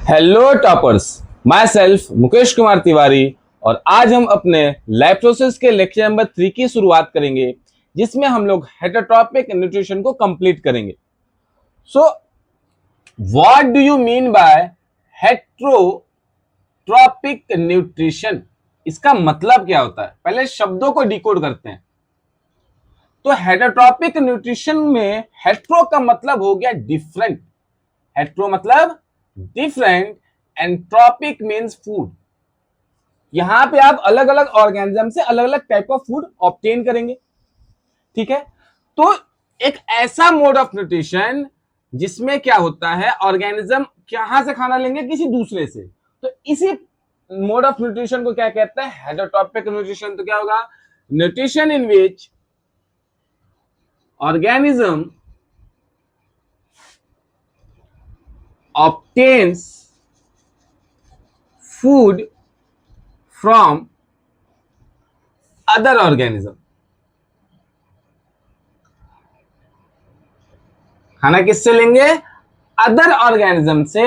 Hello toppers, my self Mukesh Kumar Tiwari. और आज हम अपने लाइफ प्रोसेस के लेक्चर नंबर 3 की शुरुआत करेंगे, जिसमें हम लोग हेटरोट्रॉपिक न्यूट्रिशन को कंप्लीट करेंगे। So what do you mean by heterotrophic nutrition? इसका मतलब क्या होता है, पहले शब्दों को डिकोड करते हैं। तो हेटरोट्रॉपिक न्यूट्रिशन में हेट्रो का मतलब हो गया डिफरेंट। हेट्रो मतलब different and trophic means food. यहां पे आप अलग अलग ऑर्गेनिज्म से अलग अलग टाइप ऑफ फूड ऑब्टेन करेंगे। ठीक है, तो एक ऐसा मोड ऑफ न्यूट्रिशन जिसमें क्या होता है, ऑर्गेनिज्म कहां से खाना लेंगे, किसी दूसरे से। तो इसी मोड ऑफ न्यूट्रिशन को क्या कहते हैं, हेटरोट्रॉपिक न्यूट्रिशन। तो क्या होगा, nutrition in which organism obtains food from other organism। खाना किससे लेंगे, अदर ऑर्गेनिज्म से।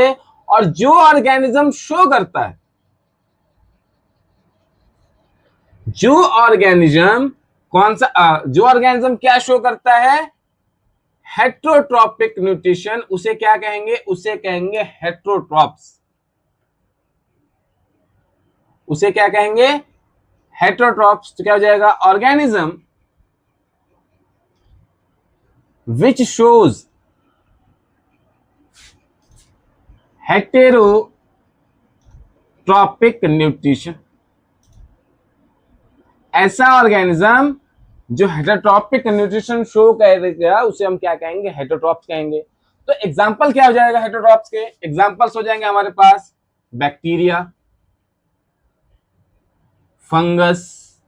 और जो ऑर्गेनिज्म शो करता है, जो ऑर्गेनिज्म कौन सा, जो ऑर्गेनिज्म क्या शो करता है, हेट्रोट्रॉपिक न्यूट्रिशन, उसे क्या कहेंगे, उसे कहेंगे हेट्रोट्रॉप्स। उसे क्या कहेंगे, हेट्रोट्रॉप्स। तो क्या हो जाएगा, organism which shows heterotrophic nutrition. ऐसा ऑर्गेनिज्म जो हेटेरोट्रॉपिक न्यूट्रिशन शो करेगा, उसे हम क्या कहेंगे, हेटेरोट्रॉप्स कहेंगे। तो एग्जांपल क्या हो जाएगा हेटेरोट्रॉप्स के, एग्जांपल्स हो जाएंगे हमारे पास bacteria, fungus,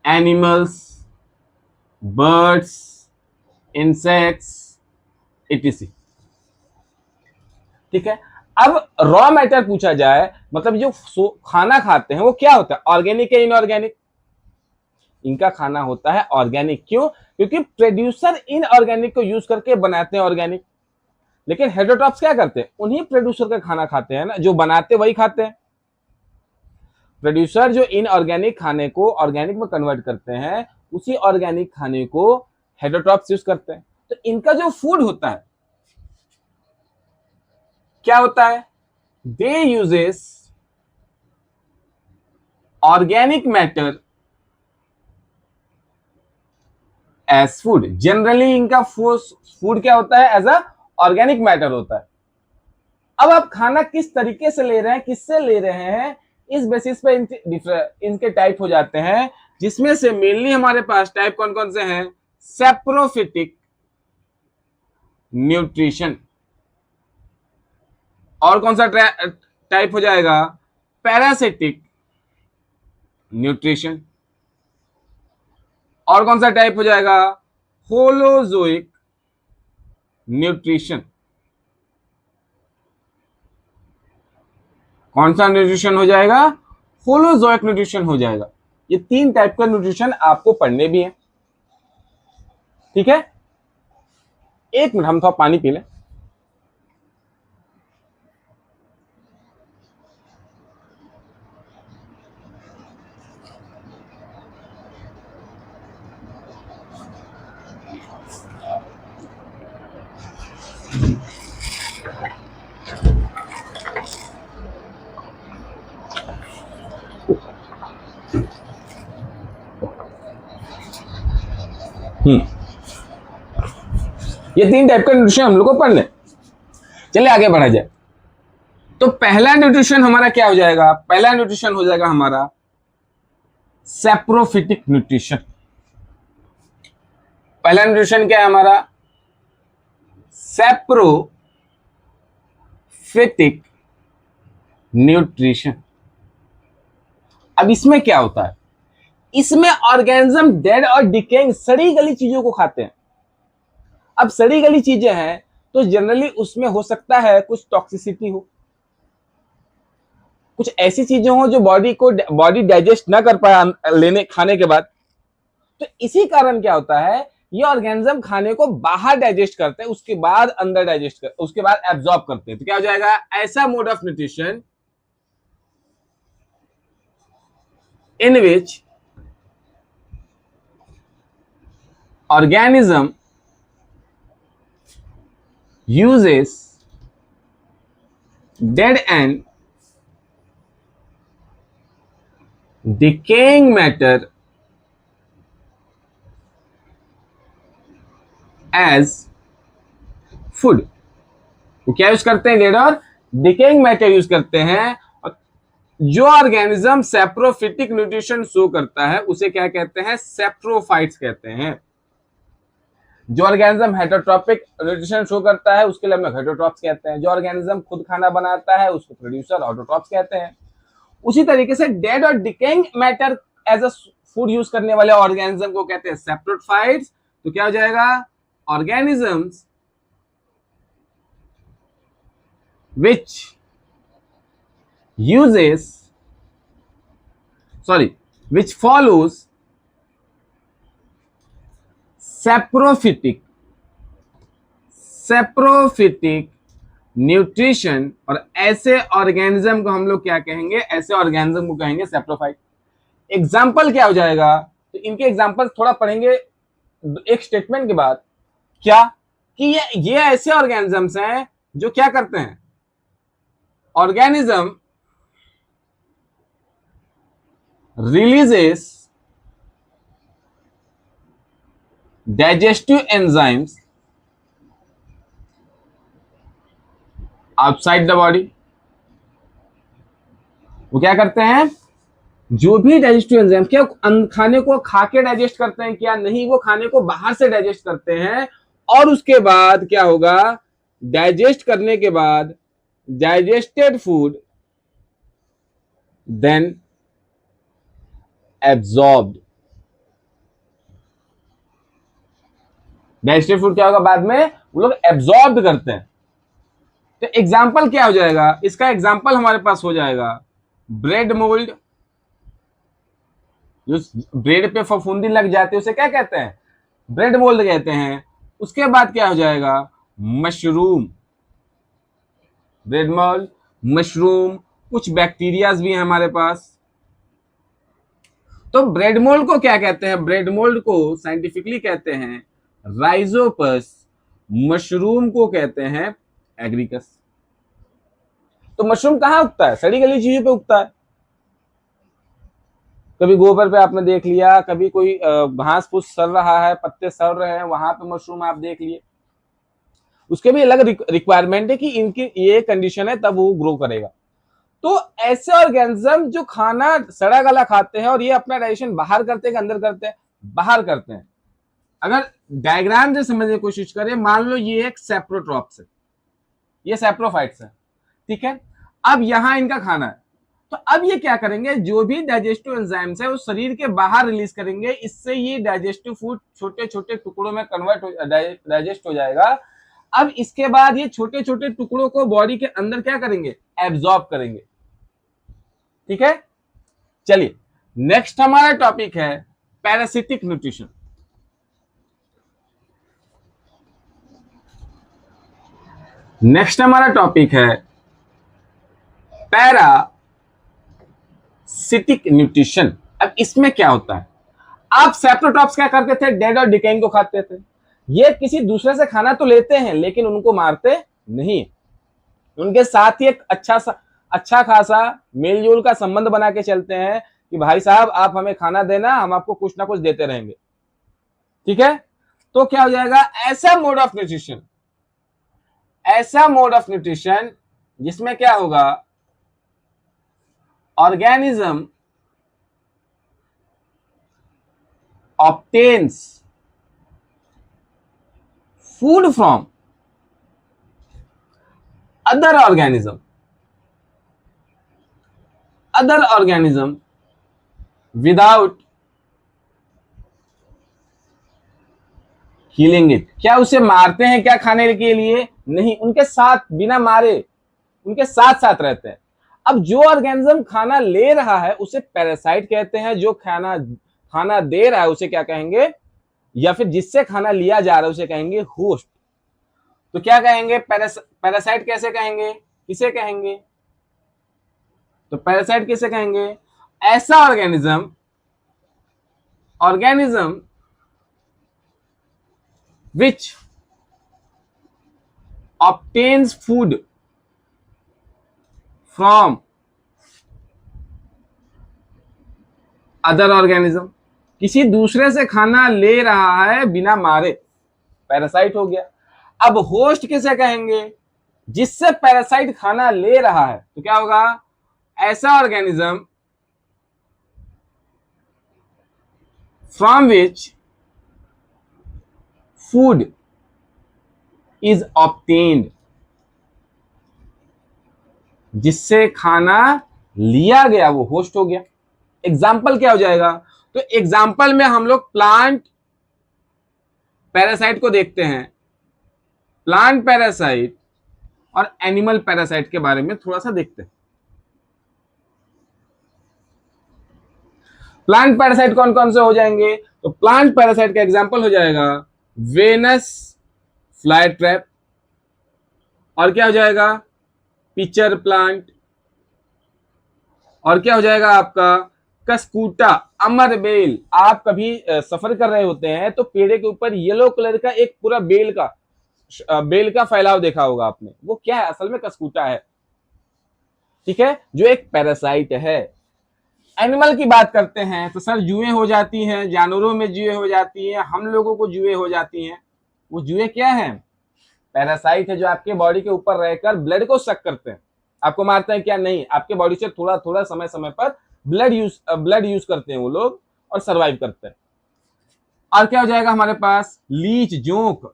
animals, birds, insects, etc. ठीक है, अब रॉ मैटर पूछा जाए, मतलब जो खाना खाते हैं वो क्या होता है, ऑर्गेनिक या इनऑर्गेनिक। इनका खाना होता है ऑर्गेनिक। क्यों, क्योंकि प्रोड्यूसर इनऑर्गेनिक को यूज करके बनाते हैं ऑर्गेनिक। लेकिन हेटेरोट्रॉप्स क्या करते हैं, उन्हीं प्रोड्यूसर का खाना खाते हैं ना, जो बनाते वही खाते हैं। प्रोड्यूसर जो इनऑर्गेनिक खाने को ऑर्गेनिक में कन्वर्ट करते हैं, उसी ऑर्गेनिक खाने को हेटेरोट्रॉप्स यूज करते हैं। तो इनका जो फूड होता है क्या होता है, they uses organic matter as food. Generally इनका फूड क्या होता है, एज अ ऑर्गेनिक मैटर होता है। अब आप खाना किस तरीके से ले रहे हैं, किससे ले रहे हैं, इस बेसिस पे इनके टाइप हो जाते हैं, जिसमें से मेनली हमारे पास टाइप कौन कौन से हैं, सेप्रोफिटिक न्यूट्रिशन। और कौन सा टाइप हो जाएगा, पैरासिटिक न्यूट्रिशन। और कौन सा टाइप हो जाएगा, होलोजोइक न्यूट्रिशन। कौन सा न्यूट्रिशन हो जाएगा, होलोजोइक न्यूट्रिशन हो जाएगा। ये 3 टाइप का न्यूट्रिशन आपको पढ़ने भी है। ठीक है, एक मिनट हम थोड़ा पानी पी लें। ये 3 टाइप का न्यूट्रिशन हम लोग को पढ़ने। चलिए आगे बढ़ा जाए। तो पहला न्यूट्रिशन हमारा क्या हो जाएगा, पहला न्यूट्रिशन हो जाएगा हमारा सेप्रोफिटिक न्यूट्रिशन। पहला न्यूट्रिशन क्या है हमारा, सेप्रोफिटिक न्यूट्रिशन। अब इसमें क्या होता है, इसमें ऑर्गेनिज्म डेड और डिकेइंग सड़ी गली चीजों को खाते हैं। अब सड़ी गली चीजें हैं तो जनरली उसमें हो सकता है कुछ टॉक्सिसिटी हो, कुछ ऐसी चीजें हो जो बॉडी डाइजेस्ट ना कर पाए लेने खाने के बाद। तो इसी कारण क्या होता है ये ऑर्गेनिज्म खाने को बाहर डाइजेस्ट करते हैं, उसके बाद अंदर उसके बाद एब्जॉर्ब करते हैं। तो क्या हो जाएगा, ऐसा mode of nutrition in which organism uses dead and decaying matter as food। वो क्या यूज करते हैं, डेड और डिकेइंग मैटर यूज करते हैं। और जो ऑर्गेनिज्म सेप्रोफिटिक न्यूट्रिशन शो करता है उसे क्या कहते हैं, सेप्रोफाइट्स कहते हैं। जो ऑर्गेनिज्म हेटरोट्रॉपिक न्यूट्रिशन शो करता है उसके लिए हम हेटरोट्रॉप्स कहते हैं। जो ऑर्गेनिज्म खुद खाना बनाता है उसको प्रोड्यूसर ऑटोट्रॉप्स कहते हैं। उसी तरीके से डेड और decaying matter as a food use करने वाले ऑर्गेनिज्म को कहते हैं सेप्रोफाइट्स। तो क्या हो जाएगा, organisms which follows saprophytic nutrition. और ऐसे ऑर्गेनिज्म को हम लोग क्या कहेंगे, ऐसे ऑर्गेनिज्म को कहेंगे सेप्रोफाइट। एग्जाम्पल क्या हो जाएगा, तो इनके एग्जाम्पल थोड़ा पढ़ेंगे एक स्टेटमेंट के बाद। क्या कि ये ऐसे ऑर्गेनिजम्स हैं जो क्या करते हैं, organism releases digestive enzymes outside the body। वो क्या करते हैं, जो भी डाइजेस्टिव एंजाइम क्या खाने को खा के डाइजेस्ट करते हैं, क्या नहीं, वो खाने को बाहर से डाइजेस्ट करते हैं। और उसके बाद क्या होगा, डाइजेस्ट करने के बाद digested food then absorbed। Digested food क्या होगा, बाद में वो लोग एब्जॉर्ब करते हैं। तो एग्जाम्पल क्या हो जाएगा, इसका एग्जाम्पल हमारे पास हो जाएगा ब्रेड मोल्ड। जो ब्रेड पे फफूंदी लग जाती है उसे क्या कहते हैं, ब्रेड मोल्ड कहते हैं। उसके बाद क्या हो जाएगा, मशरूम, ब्रेड मोल्ड, मशरूम, कुछ बैक्टीरियाज भी हैं हमारे पास। तो ब्रेड मोल्ड को क्या कहते हैं, ब्रेड मोल्ड को साइंटिफिकली कहते हैं राइजोपस, मशरूम को कहते हैं एग्रिकस। तो मशरूम कहां उगता है, सड़ी गली चीजों पे उगता है। कभी गोबर पे आपने देख लिया, कभी कोई घास फूस सड़ रहा है, पत्ते सड़ रहे हैं, वहां पे मशरूम आप देख लिए। उसके भी अलग रिक्वायरमेंट है कि इनकी ये कंडीशन है तब वो ग्रो करेगा। तो ऐसे ऑर्गेनिज्म जो खाना सड़ा गला खाते हैं और ये अपना डाइजेशन बाहर करते हैं, अंदर करते हैं, बाहर करते हैं। अगर डायग्राम से समझने की कोशिश करें, मान लो ये एक सेप्रोट्रॉप्स है, ये सेप्रोफाइट्स है, ठीक है। अब यहां इनका खाना है, तो अब ये क्या करेंगे, जो भी डाइजेस्टिव एंजाइम्स है वो शरीर के बाहर रिलीज करेंगे। इससे ये डाइजेस्टिव फूड छोटे छोटे टुकड़ों में डाइजेस्ट हो जाएगा। अब इसके बाद ये छोटे छोटे टुकड़ों को बॉडी के अंदर क्या करेंगे, एब्जॉर्ब करेंगे, ठीक है। चलिए नेक्स्ट हमारा टॉपिक है पैरासिटिक न्यूट्रिशन। नेक्स्ट हमारा टॉपिक है पैरासिटिक न्यूट्रिशन। अब इसमें क्या होता है, आप सेप्रोट्रॉप्स क्या करते थे, डेड और डिकेइंग को खाते थे। ये किसी दूसरे से खाना तो लेते हैं लेकिन उनको मारते नहीं, उनके साथ ही एक अच्छा खासा मेलजोल का संबंध बना के चलते हैं कि भाई साहब आप हमें खाना देना, हम आपको कुछ ना कुछ देते रहेंगे, ठीक है। तो क्या हो जाएगा, ऐसा मोड ऑफ न्यूट्रिशन जिसमें क्या होगा, organism obtains food from other organism without killing it। क्या उसे मारते हैं क्या खाने के लिए, नहीं, उनके साथ बिना मारे उनके साथ साथ रहते हैं। अब जो ऑर्गेनिज्म खाना ले रहा है उसे पैरासाइट कहते हैं, जो खाना दे रहा है उसे क्या कहेंगे, या फिर जिससे खाना लिया जा रहा है उसे कहेंगे होस्ट। तो क्या कहेंगे, पैरासाइट कैसे कहेंगे, किसे कहेंगे, तो पैरासाइट किसे कहेंगे, ऐसा organism which obtains food from other organism, किसी दूसरे से खाना ले रहा है बिना मारे, पैरासाइट हो गया। अब होस्ट किसे कहेंगे, जिससे पैरासाइट खाना ले रहा है, तो क्या होगा, ऐसा organism from which food is obtained, जिससे खाना लिया गया वो होस्ट हो गया। एग्जाम्पल क्या हो जाएगा, तो एग्जाम्पल में हम लोग प्लांट पैरासाइट को देखते हैं, प्लांट पैरासाइट और एनिमल पैरासाइट के बारे में थोड़ा सा देखते हैं। प्लांट पैरासाइट कौन कौन से हो जाएंगे, तो प्लांट पैरासाइट का एग्जाम्पल हो जाएगा वेनस फ्लाई ट्रैप, और क्या हो जाएगा, पिचर प्लांट, और क्या हो जाएगा आपका कस्कूटा, अमरबेल। आप कभी सफर कर रहे होते हैं तो पेड़ के ऊपर येलो कलर का एक पूरा बेल का फैलाव देखा होगा आपने, वो क्या है, असल में कस्कूटा है, ठीक है, जो एक पैरासाइट है। एनिमल की बात करते हैं तो सर जुएं हो जाती हैं, जानवरों में जुएं हो जाती हैं, हम लोगों को जुएं हो जाती हैं। वो जुएं क्या है, पैरासाइट है जो आपके बॉडी के ऊपर रहकर ब्लड को सक करते हैं, आपको मारते हैं क्या, नहीं, आपके बॉडी से थोड़ा थोड़ा समय समय पर ब्लड यूज करते हैं वो लोग और सरवाइव करते हैं। और क्या हो जाएगा हमारे पास, लीच, जोंक,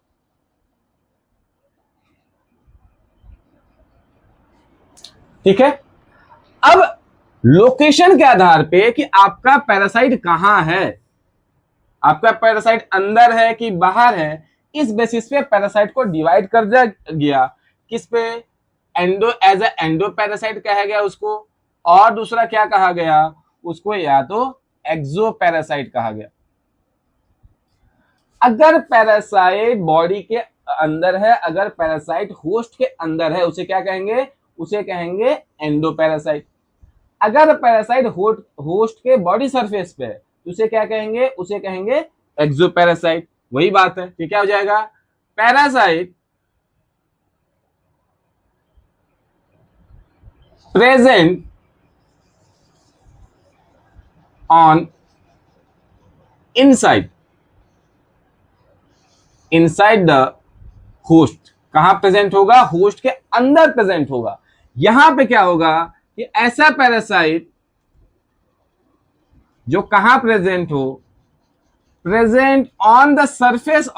ठीक है। अब लोकेशन के आधार पे कि आपका पैरासाइट कहां है, आपका पैरासाइट अंदर है कि बाहर है, इस बेसिस पे पैरासाइट को डिवाइड कर दिया गया, किस पे, एज ए एंडो पैरासाइट कहा गया उसको, और दूसरा क्या कहा गया उसको, या तो एक्सो पैरासाइट कहा गया। अगर पैरासाइट बॉडी के अंदर है, अगर पैरासाइट होस्ट के अंदर है, उसे क्या कहेंगे, उसे कहेंगे एंडो पैरासाइट। अगर पैरासाइट होस्ट के बॉडी सरफेस पे है, उसे क्या कहेंगे, उसे कहेंगे एक्सो पैरासाइट। वही बात है कि क्या हो जाएगा, parasite present on inside the host, कहां प्रेजेंट होगा, होस्ट के अंदर प्रेजेंट होगा। यहां पे क्या होगा कि ऐसा पैरासाइट जो कहां प्रेजेंट हो, present on the surface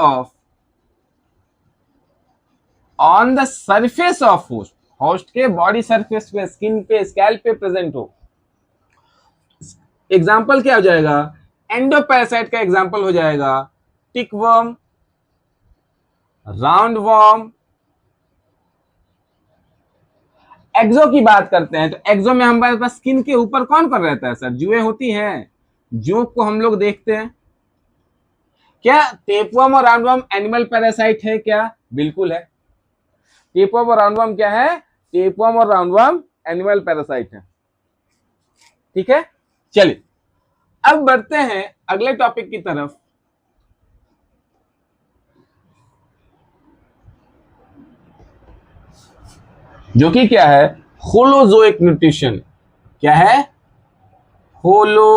of host, host के बॉडी सरफेस पे, स्किन पे, स्कैल्प पे प्रेजेंट हो। एग्जाम्पल क्या हो जाएगा, एंडो पैरासाइट का एग्जाम्पल हो जाएगा टिकवर्म, राउंड वर्म। एक्सो की बात करते हैं तो एक्सो में हमारे पास स्किन के ऊपर कौन कौन रहता है सर, जुएं होती हैं, जोंक को हम लोग देखते हैं। क्या टेपवर्म और राउंडवर्म एनिमल पैरासाइट है क्या, बिल्कुल है। टेपवर्म और राउंडवर्म क्या है, टेपवर्म और राउंडवर्म एनिमल पैरासाइट है, ठीक है। चलिए अब बढ़ते हैं अगले टॉपिक की तरफ, जो कि क्या है, होलोजोइक न्यूट्रिशन। क्या है, होलोजोइक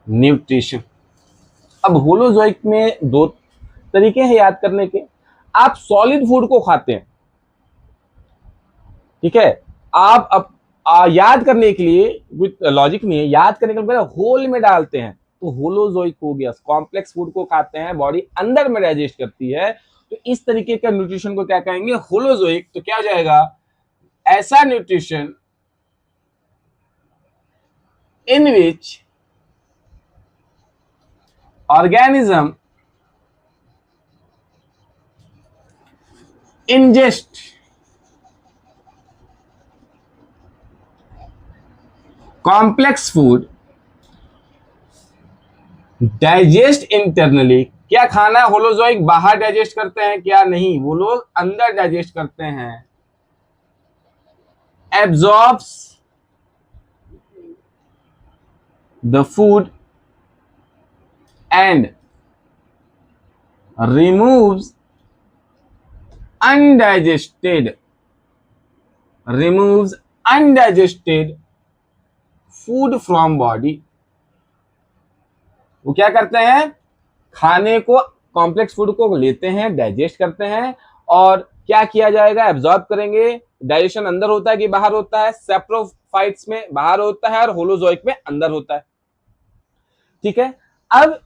न्यूट्रिशन। अब होलोजोइक में दो तरीके हैं याद करने के, आप सॉलिड फूड को खाते हैं, ठीक है, आप याद करने के लिए कुछ लॉजिक नहीं है, याद करने के लिए होल में डालते हैं तो होलोजोइक हो गया। कॉम्प्लेक्स फूड को खाते हैं, बॉडी अंदर में डाइजेस्ट करती है, तो इस तरीके का न्यूट्रिशन को क्या कहेंगे, होलोजोइक। तो क्या हो जाएगा, ऐसा nutrition in which organism ingest complex food digest internally, क्या खाना होलोजोइक बाहर डाइजेस्ट करते हैं? क्या नहीं, वो लोग अंदर डाइजेस्ट करते हैं। Absorbs the food and removes undigested removes undigested food from body। वो क्या करते हैं? खाने को, कॉम्प्लेक्स फूड को लेते हैं, डाइजेस्ट करते हैं, और क्या किया जाएगा? एब्जॉर्ब करेंगे। डाइजेशन अंदर होता है कि बाहर होता है? सेप्रोफाइट्स में बाहर होता है और होलोजोइक में अंदर होता है। ठीक है, अब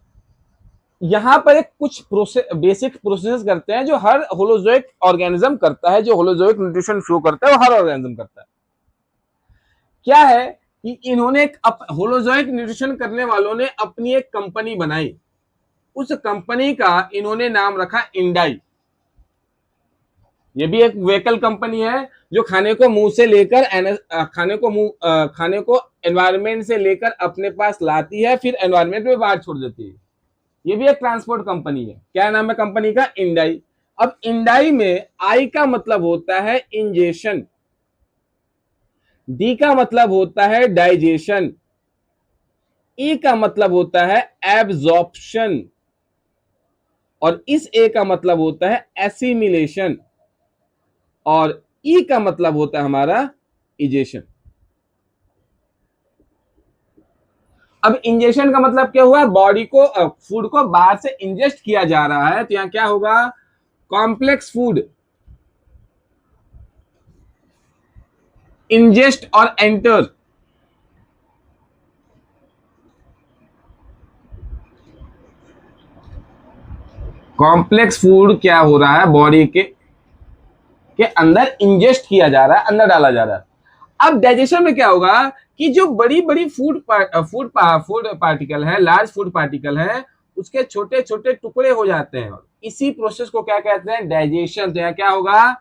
यहां पर एक कुछ बेसिक प्रोसेस करते हैं जो हर होलोजोइक ऑर्गेनिज्म करता है, जो होलोजोइक न्यूट्रिशन फ्लो करता है वो हर ऑर्गेनिज्म करता है। क्या है कि इन्होंने एक होलोजोइक न्यूट्रिशन करने वालों ने अपनी एक कंपनी बनाई। उस कंपनी का इन्होंने नाम रखा इंडाई। ये भी एक व्हीकल कंपनी है जो खाने को मुंह से लेकर खाने को एनवायरमेंट से लेकर अपने पास लाती है, फिर एनवायरमेंट में बाहर छोड़ देती है। ये भी एक ट्रांसपोर्ट कंपनी है। क्या नाम है कंपनी का? इंडाई। अब इंडाई में आई का मतलब होता है इंजेशन, डी का मतलब होता है डाइजेशन, ई का मतलब होता है एब्जॉर्प्शन, और इस ए का मतलब होता है एसिमिलेशन, और ई का मतलब होता है हमारा इजेशन। अब इंजेशन का मतलब क्या हुआ? बॉडी को, फूड को बाहर से इंजेस्ट किया जा रहा है, तो यहां क्या होगा? कॉम्प्लेक्स फूड इंजेस्ट और एंटर। कॉम्प्लेक्स फूड क्या हो रहा है? बॉडी के अंदर इंजेस्ट किया जा रहा है, अंदर डाला जा रहा है। अब डाइजेशन में क्या होगा कि जो बड़ी बड़ी फूड पार्टिकल है, लार्ज फूड पार्टिकल है, उसके छोटे छोटे टुकड़े हो जाते हैं। इसी प्रोसेस को क्या कहते हैं? डाइजेशन। तो यहाँ क्या होगा?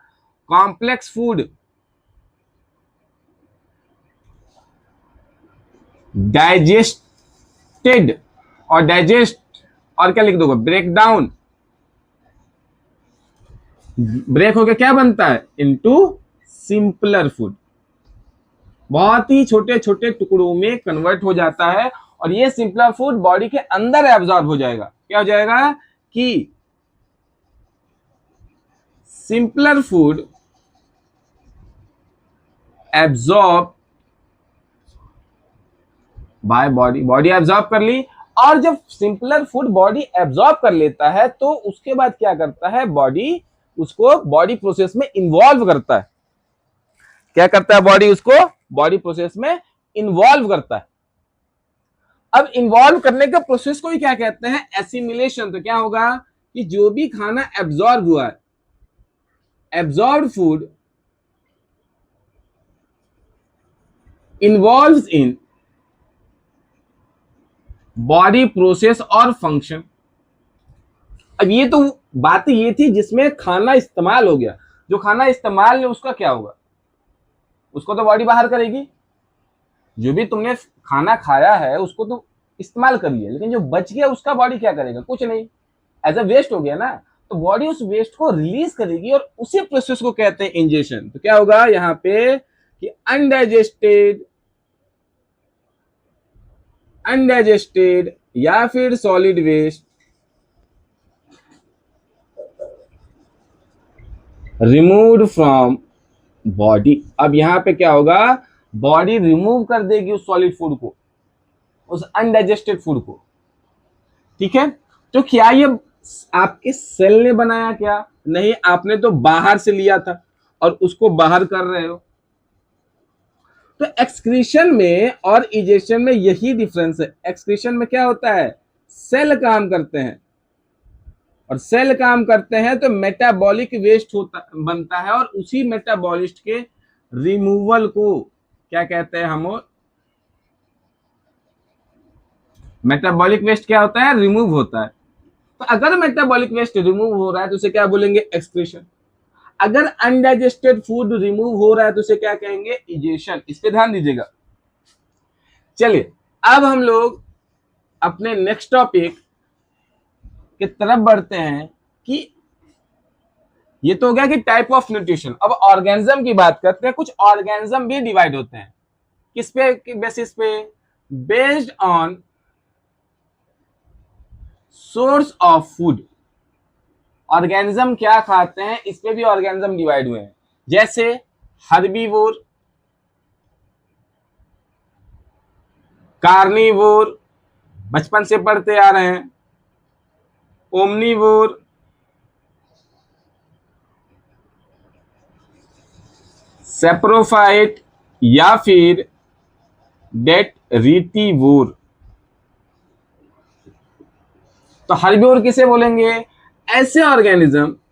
कॉम्प्लेक्स फूड डाइजेस्टेड, और डाइजेस्ट और क्या लिख दोगे? Break down. ब्रेक होकर क्या बनता है? Into simpler food. बहुत ही छोटे छोटे टुकड़ों में कन्वर्ट हो जाता है, और ये सिंपलर फूड बॉडी के अंदर एब्जॉर्ब हो जाएगा। क्या हो जाएगा कि simpler food absorb by body, body absorb कर ली। और जब सिंपलर फूड बॉडी एब्जॉर्ब कर लेता है तो उसके बाद क्या करता है? बॉडी उसको बॉडी प्रोसेस में इन्वॉल्व करता है। क्या करता है बॉडी? उसको बॉडी प्रोसेस में इन्वॉल्व करता है। अब इन्वॉल्व करने का प्रोसेस को ही क्या कहते हैं? एसिमिलेशन। तो क्या होगा कि जो भी खाना एब्जॉर्ब हुआ है, absorb food involves in body process और फंक्शन। अब ये तो बात ये थी जिसमें खाना इस्तेमाल हो गया। जो खाना इस्तेमाल है उसका क्या होगा? उसको तो बॉडी बाहर करेगी। जो भी तुमने खाना खाया है उसको तो इस्तेमाल करिए, लेकिन जो बच गया उसका बॉडी क्या करेगा? कुछ नहीं, एज अ वेस्ट हो गया ना। तो बॉडी उस वेस्ट को रिलीज करेगी, और उसी प्रोसेस को कहते हैं इंजेशन। तो क्या होगा यहाँ पे कि अनडाइजेस्टेड या फिर solid waste removed from body. अब यहां पे क्या होगा? बॉडी रिमूव कर देगी उस सॉलिड फूड को, उस अनडाइजेस्टेड फूड को। ठीक है, तो क्या ये आपके सेल ने बनाया? क्या नहीं, आपने तो बाहर से लिया था और उसको बाहर कर रहे हो। तो एक्सक्रीशन में और इजेशन में यही डिफरेंस है। एक्सक्रीशन में क्या होता है? सेल काम करते हैं, और सेल काम करते हैं तो मेटाबॉलिक वेस्ट होता बनता है, और उसी मेटाबॉलिस्ट के रिमूवल को क्या कहते हैं हम? मेटाबॉलिक वेस्ट क्या होता है? रिमूव होता है। तो अगर मेटाबॉलिक वेस्ट रिमूव हो रहा है तो उसे क्या बोलेंगे? एक्सक्रीशन। अगर अनडाइजेस्टेड फूड रिमूव हो रहा है तो उसे क्या कहेंगे? इजेशन। इस पे ध्यान दीजिएगा। चलिए अब हम लोग अपने नेक्स्ट टॉपिक की तरफ बढ़ते हैं कि ये तो हो गया कि टाइप ऑफ न्यूट्रिशन। अब ऑर्गेनिज्म की बात करते हैं। कुछ ऑर्गेनिज्म भी डिवाइड होते हैं किस पे बेसिस पे, based on source of food. Organism क्या खाते हैं इस पे भी ऑर्गेनिज्म डिवाइड हुए हैं, जैसे हर्बीवोर, कार्निवोर, बचपन से पढ़ते आ रहे हैं, ओमनीवोर, सेप्रोफाइट, या फिर डेट्रिटिवोर। तो हर्बीवोर किसे बोलेंगे? ऐसे organisms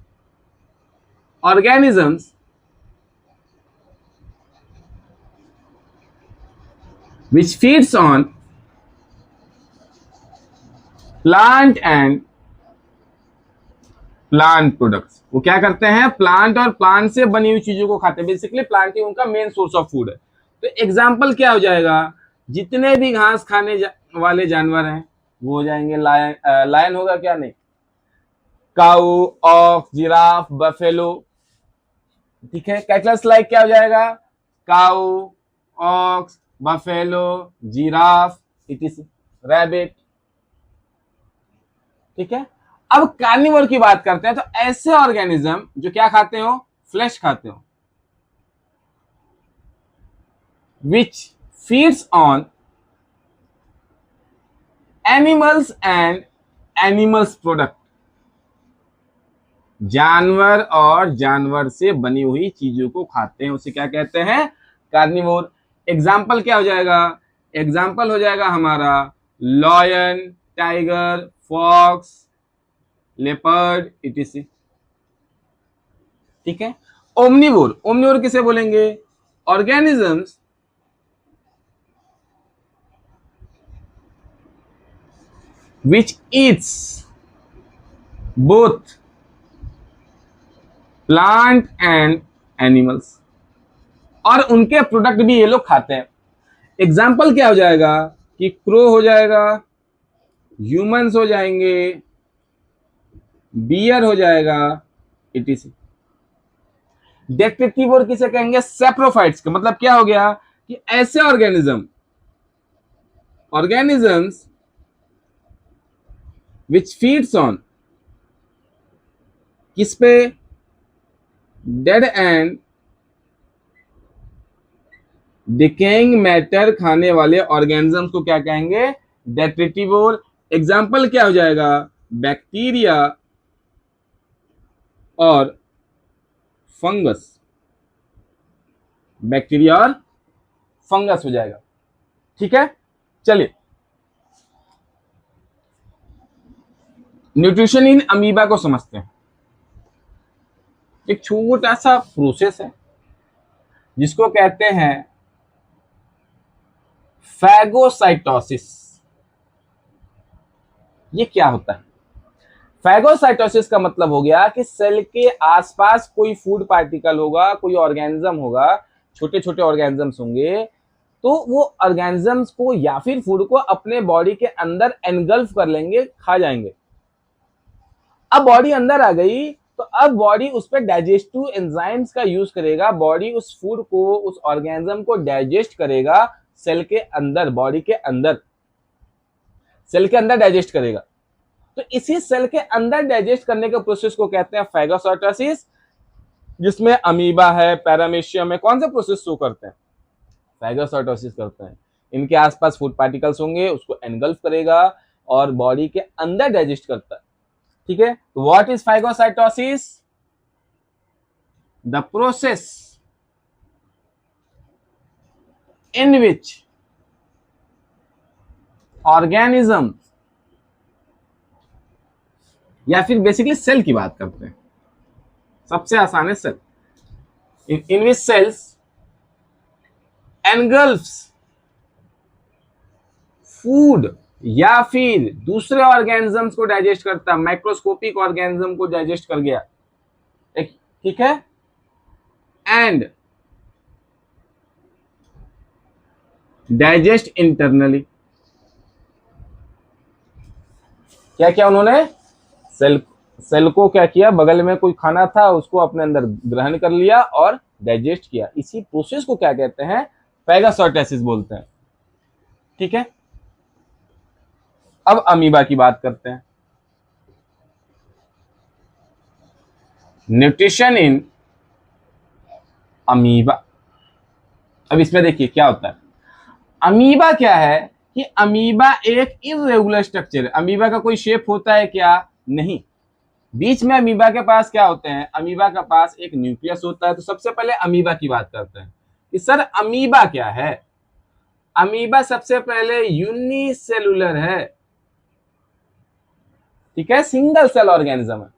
which feeds on plant and plant products. वो क्या करते हैं? प्लांट और प्लांट से बनी हुई चीजों को खाते हैं। बेसिकली प्लांट ही उनका मेन सोर्स ऑफ फूड है। तो एग्जाम्पल क्या हो जाएगा? जितने भी घास खाने वाले जानवर हैं वो हो जाएंगे लायन। लायन होगा क्या? नहीं, काऊ, ऑक्स, जिराफ, बफेलो। ठीक है, कैटल्स लाइक क्या हो जाएगा? Cow, ox, buffalo, giraffe, it rabbit. ठीक है, अब कार्निवोर की बात करते हैं। तो ऐसे ऑर्गेनिज्म जो क्या खाते हो? फ्लैश खाते हो, which feeds on animals and animals product. जानवर और जानवर से बनी हुई चीजों को खाते हैं, उसे क्या कहते हैं? कार्निवोर। एग्जाम्पल क्या हो जाएगा? एग्जाम्पल हो जाएगा हमारा lion, tiger, fox, leopard, etc. ठीक है, ओमनीवोर। ओमनीवोर किसे बोलेंगे? Organisms which eats both plant and animals। और उनके प्रोडक्ट भी ये लोग खाते हैं। एग्जाम्पल क्या हो जाएगा? कि क्रो हो जाएगा, ह्यूमंस हो जाएंगे, बियर हो जाएगा, इटीसी। डेट्रिटिवोर किसे कहेंगे? सेप्रोफाइट्स का मतलब क्या हो गया? कि ऐसे ऑर्गेनिजम्स विच फीड्स ऑन किस पे? डेड एंड डिकेइंग मैटर खाने वाले ऑर्गेनिजम्स को क्या कहेंगे? डेट्रिटिवोर। एग्जाम्पल क्या हो जाएगा? बैक्टीरिया और फंगस। बैक्टीरिया और फंगस हो जाएगा। ठीक है, चलिए न्यूट्रिशन इन अमीबा को समझते हैं। एक छोटा सा प्रोसेस है जिसको कहते हैं फैगोसाइटोसिस। ये क्या होता है? फैगोसाइटोसिस का मतलब हो गया कि सेल के आसपास कोई फूड पार्टिकल होगा, कोई ऑर्गेनिज्म होगा, छोटे छोटे ऑर्गेनिजम्स होंगे, तो वो ऑर्गेनिजम्स को या फिर फूड को अपने बॉडी के अंदर एनगल्फ कर लेंगे, खा जाएंगे। अब बॉडी अंदर आ गई तो अब बॉडी उस पर डाइजेस्टिव एंजाइम्स का यूज करेगा। बॉडी उस फूड को, उस ऑर्गेनिज्म को डाइजेस्ट करेगा सेल के अंदर, बॉडी के अंदर, सेल के अंदर डाइजेस्ट करेगा। तो इसी सेल के अंदर डाइजेस्ट करने के प्रोसेस को कहते हैं फैगोसाइटोसिस, जिसमें अमीबा है, पैरामीशियम है। कौन सा प्रोसेस शो करते हैं? फैगोसाइटोसिस करते हैं। इनके आसपास फूड पार्टिकल्स होंगे, उसको एनगल्फ करेगा और बॉडी के अंदर डाइजेस्ट करता है। ठीक है, तो what is phagocytosis? The process in which organism, या फिर बेसिकली सेल की बात करते हैं, सबसे आसान है सेल, इन विच सेल्स एनगल्फ्स फूड या फिर दूसरे ऑर्गेनिजम्स को डाइजेस्ट करता है। माइक्रोस्कोपिक ऑर्गेनिज्म को डाइजेस्ट कर गया, ठीक है, एंड डाइजेस्ट इंटरनली। क्या किया उन्होंने, सेल सेल को क्या किया, बगल में कोई खाना था उसको अपने अंदर ग्रहण कर लिया और डाइजेस्ट किया। इसी प्रोसेस को क्या कहते हैं, पैगोसाइटोसिस बोलते हैं। ठीक है, अब अमीबा की बात करते हैं। Nutrition in amoeba. अब इसमें देखिए क्या होता है। अमीबा क्या है कि अमीबा एक इरेगुलर स्ट्रक्चर है। अमीबा का कोई शेप होता है क्या, नहीं। बीच में अमीबा के पास क्या होते हैं, अमीबा के पास एक न्यूक्लियस होता है। तो सबसे पहले अमीबा की बात करते हैं कि सर अमीबा क्या है। अमीबा सबसे पहले यूनिसेलुलर है, ठीक है, सिंगल सेल ऑर्गेनिज्म है,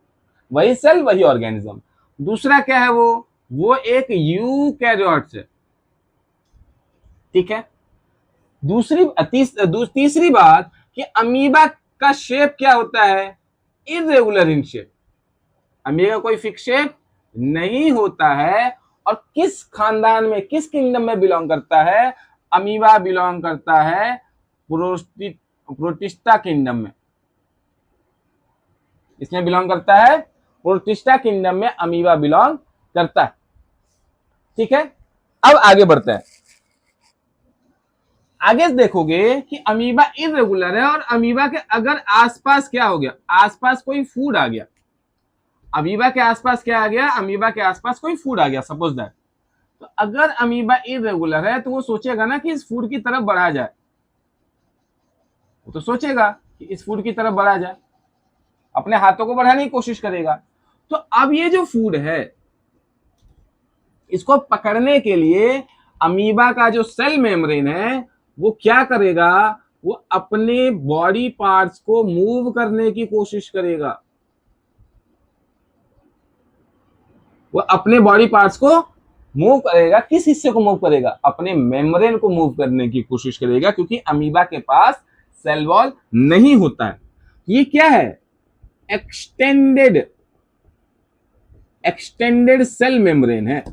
वही सेल वही ऑर्गेनिज्म। दूसरा क्या है, वो एक यूकैरियोट्स है, ठीक है। तीसरी बात कि अमीबा का शेप क्या होता है, इरेगुलर इन शेप। अमीबा का कोई फिक्स शेप नहीं होता है। और किस खानदान में, किस किंगडम में बिलोंग करता है, अमीबा बिलोंग करता है प्रोटिस्टा किंगडम में। इसमें बिलोंग करता है, प्रोटिस्टा किंगडम में अमीबा बिलोंग करता है, ठीक है। अब आगे बढ़ते हैं। आगे देखोगे कि अमीबा इरेगुलर है और अमीबा के अगर आसपास क्या हो गया, आसपास कोई फूड आ गया, अमीबा के आसपास क्या आ गया, अमीबा के आसपास कोई फूड आ गया, सपोज दैट। तो अगर अमीबा इरेगुलर है तो वो सोचेगा ना कि इस फूड की तरफ बढ़ा जाए, वो तो सोचेगा कि इस फूड की तरफ बढ़ा जाए, अपने हाथों को बढ़ाने की कोशिश करेगा। तो अब ये जो फूड है इसको पकड़ने के लिए अमीबा का जो सेल मेम्ब्रेन है वो क्या करेगा, वो अपने बॉडी पार्ट्स को मूव करने की कोशिश करेगा। वो अपने बॉडी पार्ट्स को मूव करेगा। किस हिस्से को मूव करेगा, अपने मेम्ब्रेन को मूव करने की कोशिश करेगा, क्योंकि अमीबा के पास सेल वॉल नहीं होता है। ये क्या है, एक्सटेंडेड सेल मेम्ब्रेन है।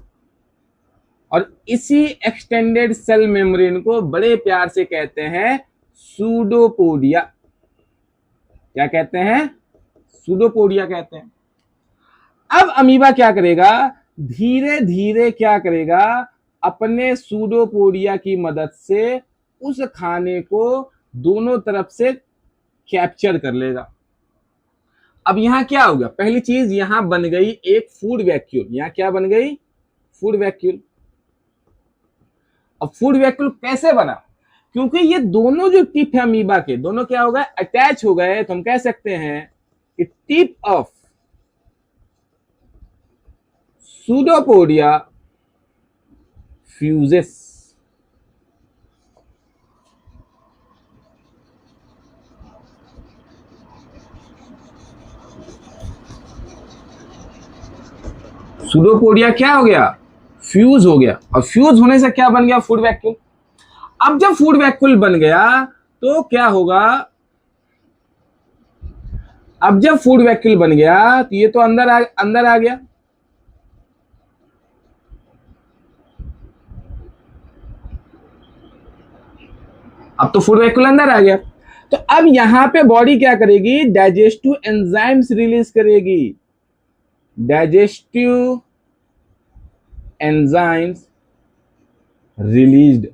और इसी एक्सटेंडेड सेल मेम्ब्रेन को बड़े प्यार से कहते हैं सूडोपोडिया। क्या कहते हैं, सूडोपोडिया कहते हैं। अब अमीबा क्या करेगा, धीरे धीरे क्या करेगा, अपने सूडोपोडिया की मदद से उस खाने को दोनों तरफ से कैप्चर कर लेगा। अब यहां क्या होगा, पहली चीज यहां बन गई एक फूड वैक्यूल। यहां क्या बन गई, फूड वैक्यूल। अब फूड वैक्यूल कैसे बना, क्योंकि ये दोनों जो टिप है अमीबा के, दोनों क्या हो गए, अटैच हो गए। तो हम कह सकते हैं कि tip of pseudopodia fuses. Pseudopodia क्या हो गया, फ्यूज हो गया। और फ्यूज होने से क्या बन गया, फूड वैक्यूल। अब जब फूड वैक्यूल बन गया तो क्या होगा, अब जब फूड वैक्यूल बन गया तो ये तो अंदर आ गया। अब तो फूड वैक्यूल अंदर आ गया। तो अब यहां पे बॉडी क्या करेगी, डाइजेस्टिव एंजाइम्स रिलीज करेगी। Digestive enzymes released.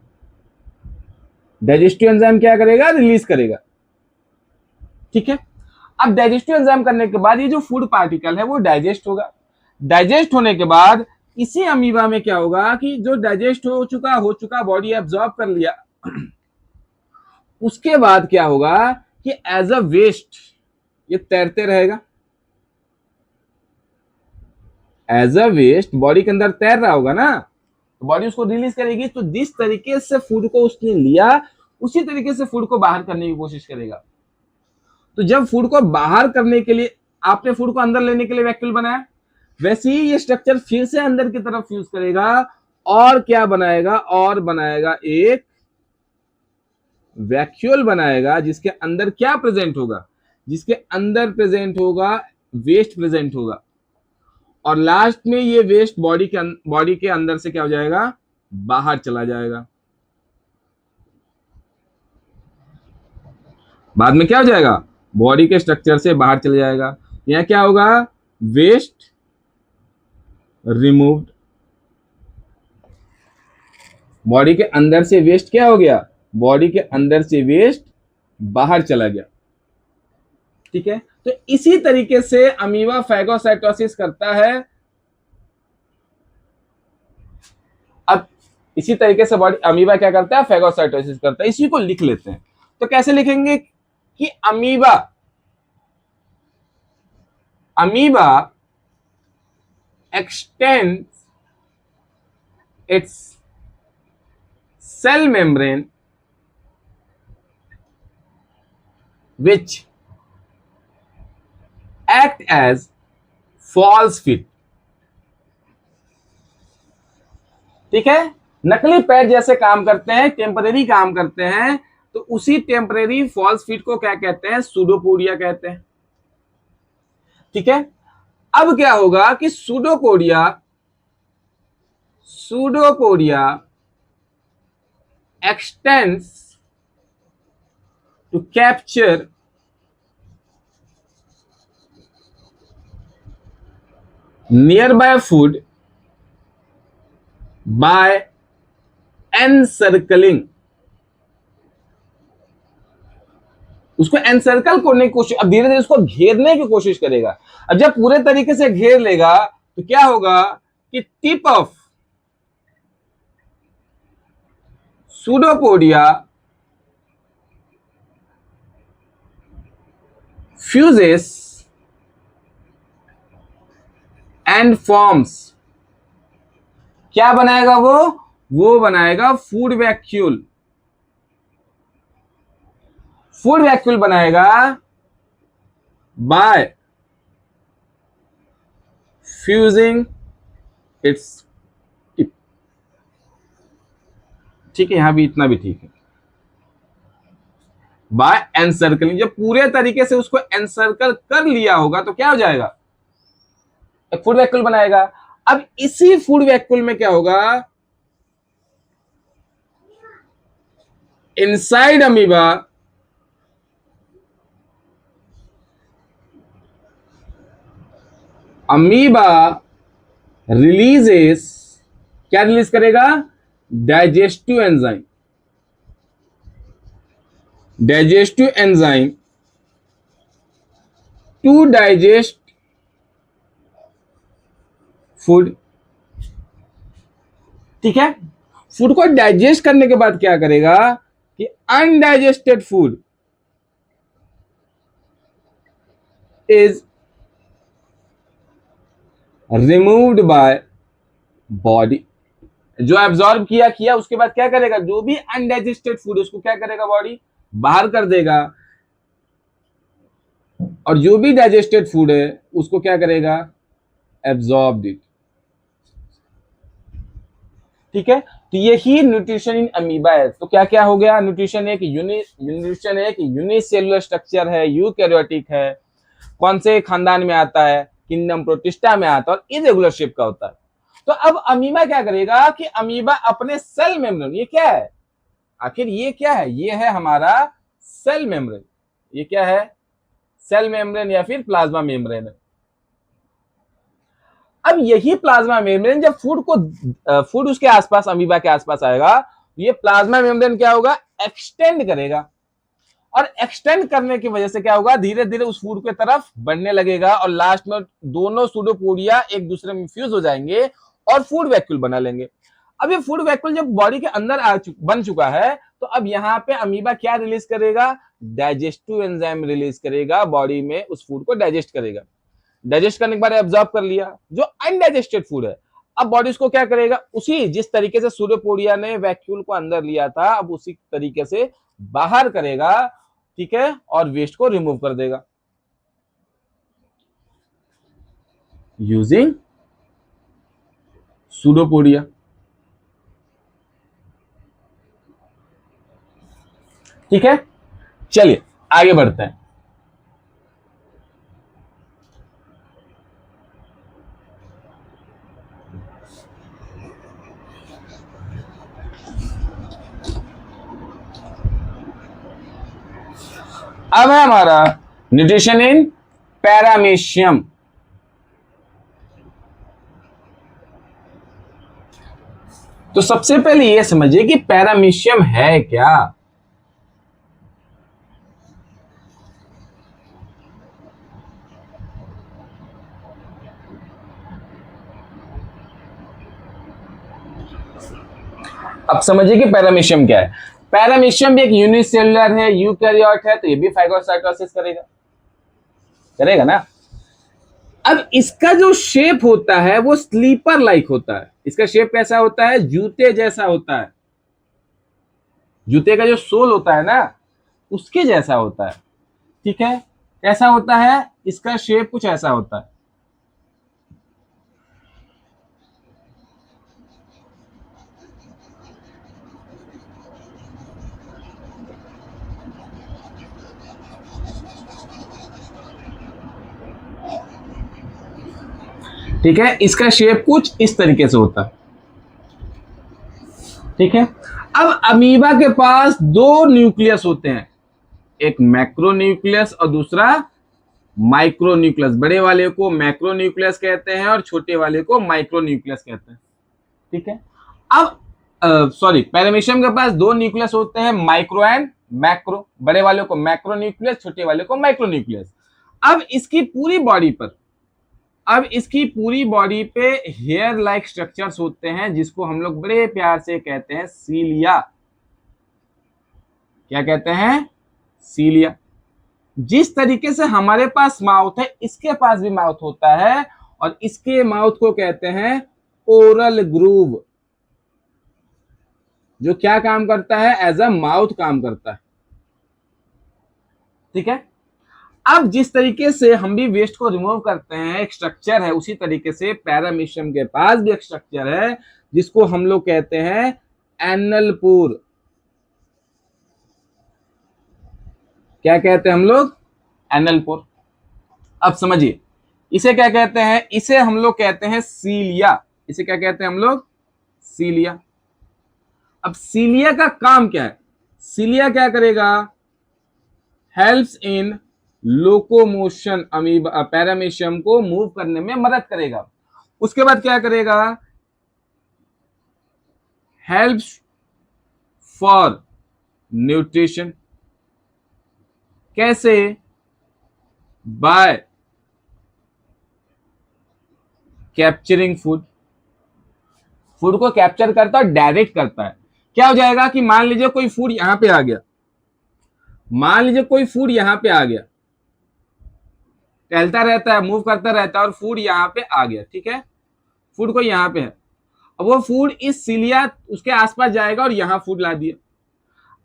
Digestive enzyme क्या करेगा, रिलीज करेगा, ठीक है। अब डाइजेस्टिव एंजाइम करने के बाद ये जो फूड पार्टिकल है वो डाइजेस्ट होगा। डाइजेस्ट होने के बाद इसी अमीबा में क्या होगा कि जो डाइजेस्ट हो चुका बॉडी एब्जॉर्ब कर लिया। उसके बाद क्या होगा कि एज अ वेस्ट ये तैरते रहेगा, एज अ वेस्ट बॉडी के अंदर तैर रहा होगा ना, तो बॉडी उसको रिलीज करेगी। तो जिस तरीके से फूड को उसने लिया उसी तरीके से फूड को बाहर करने की कोशिश करेगा। तो जब फूड को बाहर करने के लिए आपने फूड को अंदर लेने के लिए वैक्यूल बनाया, वैसे ही ये स्ट्रक्चर फिर से अंदर की तरफ फ्यूज करेगा और क्या बनाएगा, और बनाएगा एक वैक्यूल बनाएगा जिसके अंदर क्या प्रेजेंट होगा, जिसके अंदर प्रेजेंट होगा वेस्ट प्रेजेंट होगा। और लास्ट में ये वेस्ट बॉडी के अंदर से क्या हो जाएगा, बाहर चला जाएगा। बाद में क्या हो जाएगा, बॉडी के स्ट्रक्चर से बाहर चले जाएगा। यहाँ क्या होगा, वेस्ट रिमूव्ड, बॉडी के अंदर से वेस्ट क्या हो गया, बॉडी के अंदर से वेस्ट बाहर चला गया। ठीक है, तो इसी तरीके से अमीबा फैगोसाइटोसिस करता है। अब इसी तरीके से बॉडी अमीबा क्या करता है, फैगोसाइटोसिस करता है। इसी को लिख लेते हैं, तो कैसे लिखेंगे कि amoeba extends its cell membrane which act as false feet। ठीक है, नकली पैर जैसे काम करते हैं, टेम्परेरी काम करते हैं, तो उसी टेम्परेरी फॉल्स फीट को क्या कहते हैं, सूडोपोडिया कहते हैं। ठीक है, अब क्या होगा कि pseudopodia extends to capture nearby food by encircling, उसको एनसर्कल करने की कोशिश, अब धीरे धीरे उसको घेरने की कोशिश करेगा। अब जब पूरे तरीके से घेर लेगा तो क्या होगा कि tip of pseudopodia fuses and forms, क्या बनाएगा वो बनाएगा फूड वैक्यूल। फूड वैक्यूल बनाएगा बाय फ्यूजिंग इट्स टिप। ठीक है, यहां भी इतना भी ठीक है, बाय एनसर्कलिंग। जब पूरे तरीके से उसको एनसर्कल कर लिया होगा तो क्या हो जाएगा, एक फूड वैक्यूल बनाएगा। अब इसी फूड वैक्यूल में क्या होगा, इनसाइड अमीबा रिलीजेस, क्या रिलीज करेगा, digestive enzyme. To digest food. ठीक है, फूड को डाइजेस्ट करने के बाद क्या करेगा कि undigested food is removed by body. जो एब्जॉर्ब किया उसके बाद क्या करेगा, जो भी अनडाइजेस्टेड फूड उसको क्या करेगा, बॉडी बाहर कर देगा, और जो भी डाइजेस्टेड फूड है उसको क्या करेगा, एब्जॉर्ब इट। ठीक है, तो यही न्यूट्रिशन इन अमीबा है। तो क्या क्या हो गया, न्यूट्रिशन एक यूनिसेलुलर स्ट्रक्चर है, यूकैरियोटिक है, कौन से खानदान में आता है, किंगडम प्रोटिस्टा में आता है, और इरेगुलर शेप का होता है। तो अब अमीबा क्या करेगा कि अमीबा अपने सेल मेम्ब्रेन, ये क्या है, आखिर ये क्या है, ये है हमारा सेल मेम्ब्रेन। ये क्या है, सेल मेम्ब्रेन या फिर प्लाज्मा मेम्ब्रेन है। अब यही प्लाज्मा मेम्ब्रेन जब फूड उसके आसपास, अमीबा के आसपास आएगा, ये प्लाज्मा मेम्ब्रेन क्या होगा, एक्सटेंड करेगा, और एक्सटेंड करने की वजह से क्या होगा, धीरे धीरे उस फूड की तरफ बढ़ने लगेगा, और लास्ट में दोनों सूडोपोडिया एक दूसरे में फ्यूज हो जाएंगे और फूड वैक्यूल बना लेंगे। अब ये फूड वैक्यूल जब बॉडी के अंदर बन चुका है, तो अब यहाँ पे अमीबा क्या रिलीज करेगा, डाइजेस्टिव एंजाइम रिलीज करेगा, बॉडी में उस फूड को डाइजेस्ट करेगा। डाइजेस्ट करने के बाद एब्जॉर्ब कर लिया जो अनडाइजेस्टेड फूड है, अब बॉडी उसको क्या करेगा, उसी जिस तरीके से सूडोपोडिया ने वैक्यूल को अंदर लिया था, अब उसी तरीके से बाहर करेगा। ठीक है, और वेस्ट को रिमूव कर देगा यूजिंग सूडोपोडिया। ठीक है, चलिए आगे बढ़ते हैं। अब है हमारा न्यूट्रिशन इन पैरामीशियम। तो सबसे पहले यह समझिए कि पैरामीशियम है क्या। अब समझिए कि पैरामीशियम क्या है। पैरामीशियम भी एक यूनिसेलुलर है, यूकैरियोट है, तो ये भी फाइगोसाइटोसिस करेगा, करेगा ना। अब इसका जो शेप होता है वो स्लीपर लाइक होता है। इसका शेप कैसा होता है? जूते जैसा होता है। जूते का जो सोल होता है ना, उसके जैसा होता है। ठीक है, कैसा होता है? इसका शेप कुछ ऐसा होता है। ठीक है, इसका शेप कुछ इस तरीके से होता है। ठीक है, अब अमीबा के पास दो न्यूक्लियस होते हैं, एक मैक्रो न्यूक्लियस और दूसरा माइक्रो न्यूक्लियस। बड़े वाले को मैक्रो न्यूक्लियस कहते हैं और छोटे वाले को माइक्रो न्यूक्लियस कहते हैं। ठीक है, अब सॉरी, पैरामीशियम के पास दो न्यूक्लियस होते हैं, माइक्रो एंड मैक्रो। बड़े वाले को मैक्रो न्यूक्लियस, छोटे वाले को माइक्रो न्यूक्लियस। अब इसकी पूरी बॉडी पर, अब इसकी पूरी बॉडी पे हेयर लाइक स्ट्रक्चर्स होते हैं, जिसको हम लोग बड़े प्यार से कहते हैं सीलिया। क्या कहते हैं? सीलिया। जिस तरीके से हमारे पास माउथ है, इसके पास भी माउथ होता है, और इसके माउथ को कहते हैं ओरल ग्रूव, जो क्या काम करता है? एज अ माउथ काम करता है। ठीक है, अब जिस तरीके से हम भी वेस्ट को रिमूव करते हैं, एक स्ट्रक्चर है, उसी तरीके से पैरामीशियम के पास भी एक स्ट्रक्चर है, जिसको हम लोग कहते हैं एनल पोर। क्या कहते हैं हम लोग? Anal pore. अब समझिए, इसे क्या कहते हैं? इसे हम लोग कहते हैं सीलिया। इसे क्या कहते हैं हम लोग? सीलिया। अब सीलिया का काम क्या है? सीलिया क्या करेगा? Helps in locomotion. Amoeba paramecium को मूव करने में मदद करेगा। उसके बाद क्या करेगा? Helps for nutrition. कैसे? By capturing food. फूड को कैप्चर करता है और डायरेक्ट करता है। क्या हो जाएगा कि मान लीजिए कोई फूड यहां पे आ गया, मान लीजिए कोई फूड यहां पे आ गया, टहलता रहता है, मूव करता रहता है, और फूड यहां पे आ गया। ठीक है, फूड को यहां पे है, अब वो फूड इस सीलिया उसके आसपास जाएगा और यहां फूड ला दिया।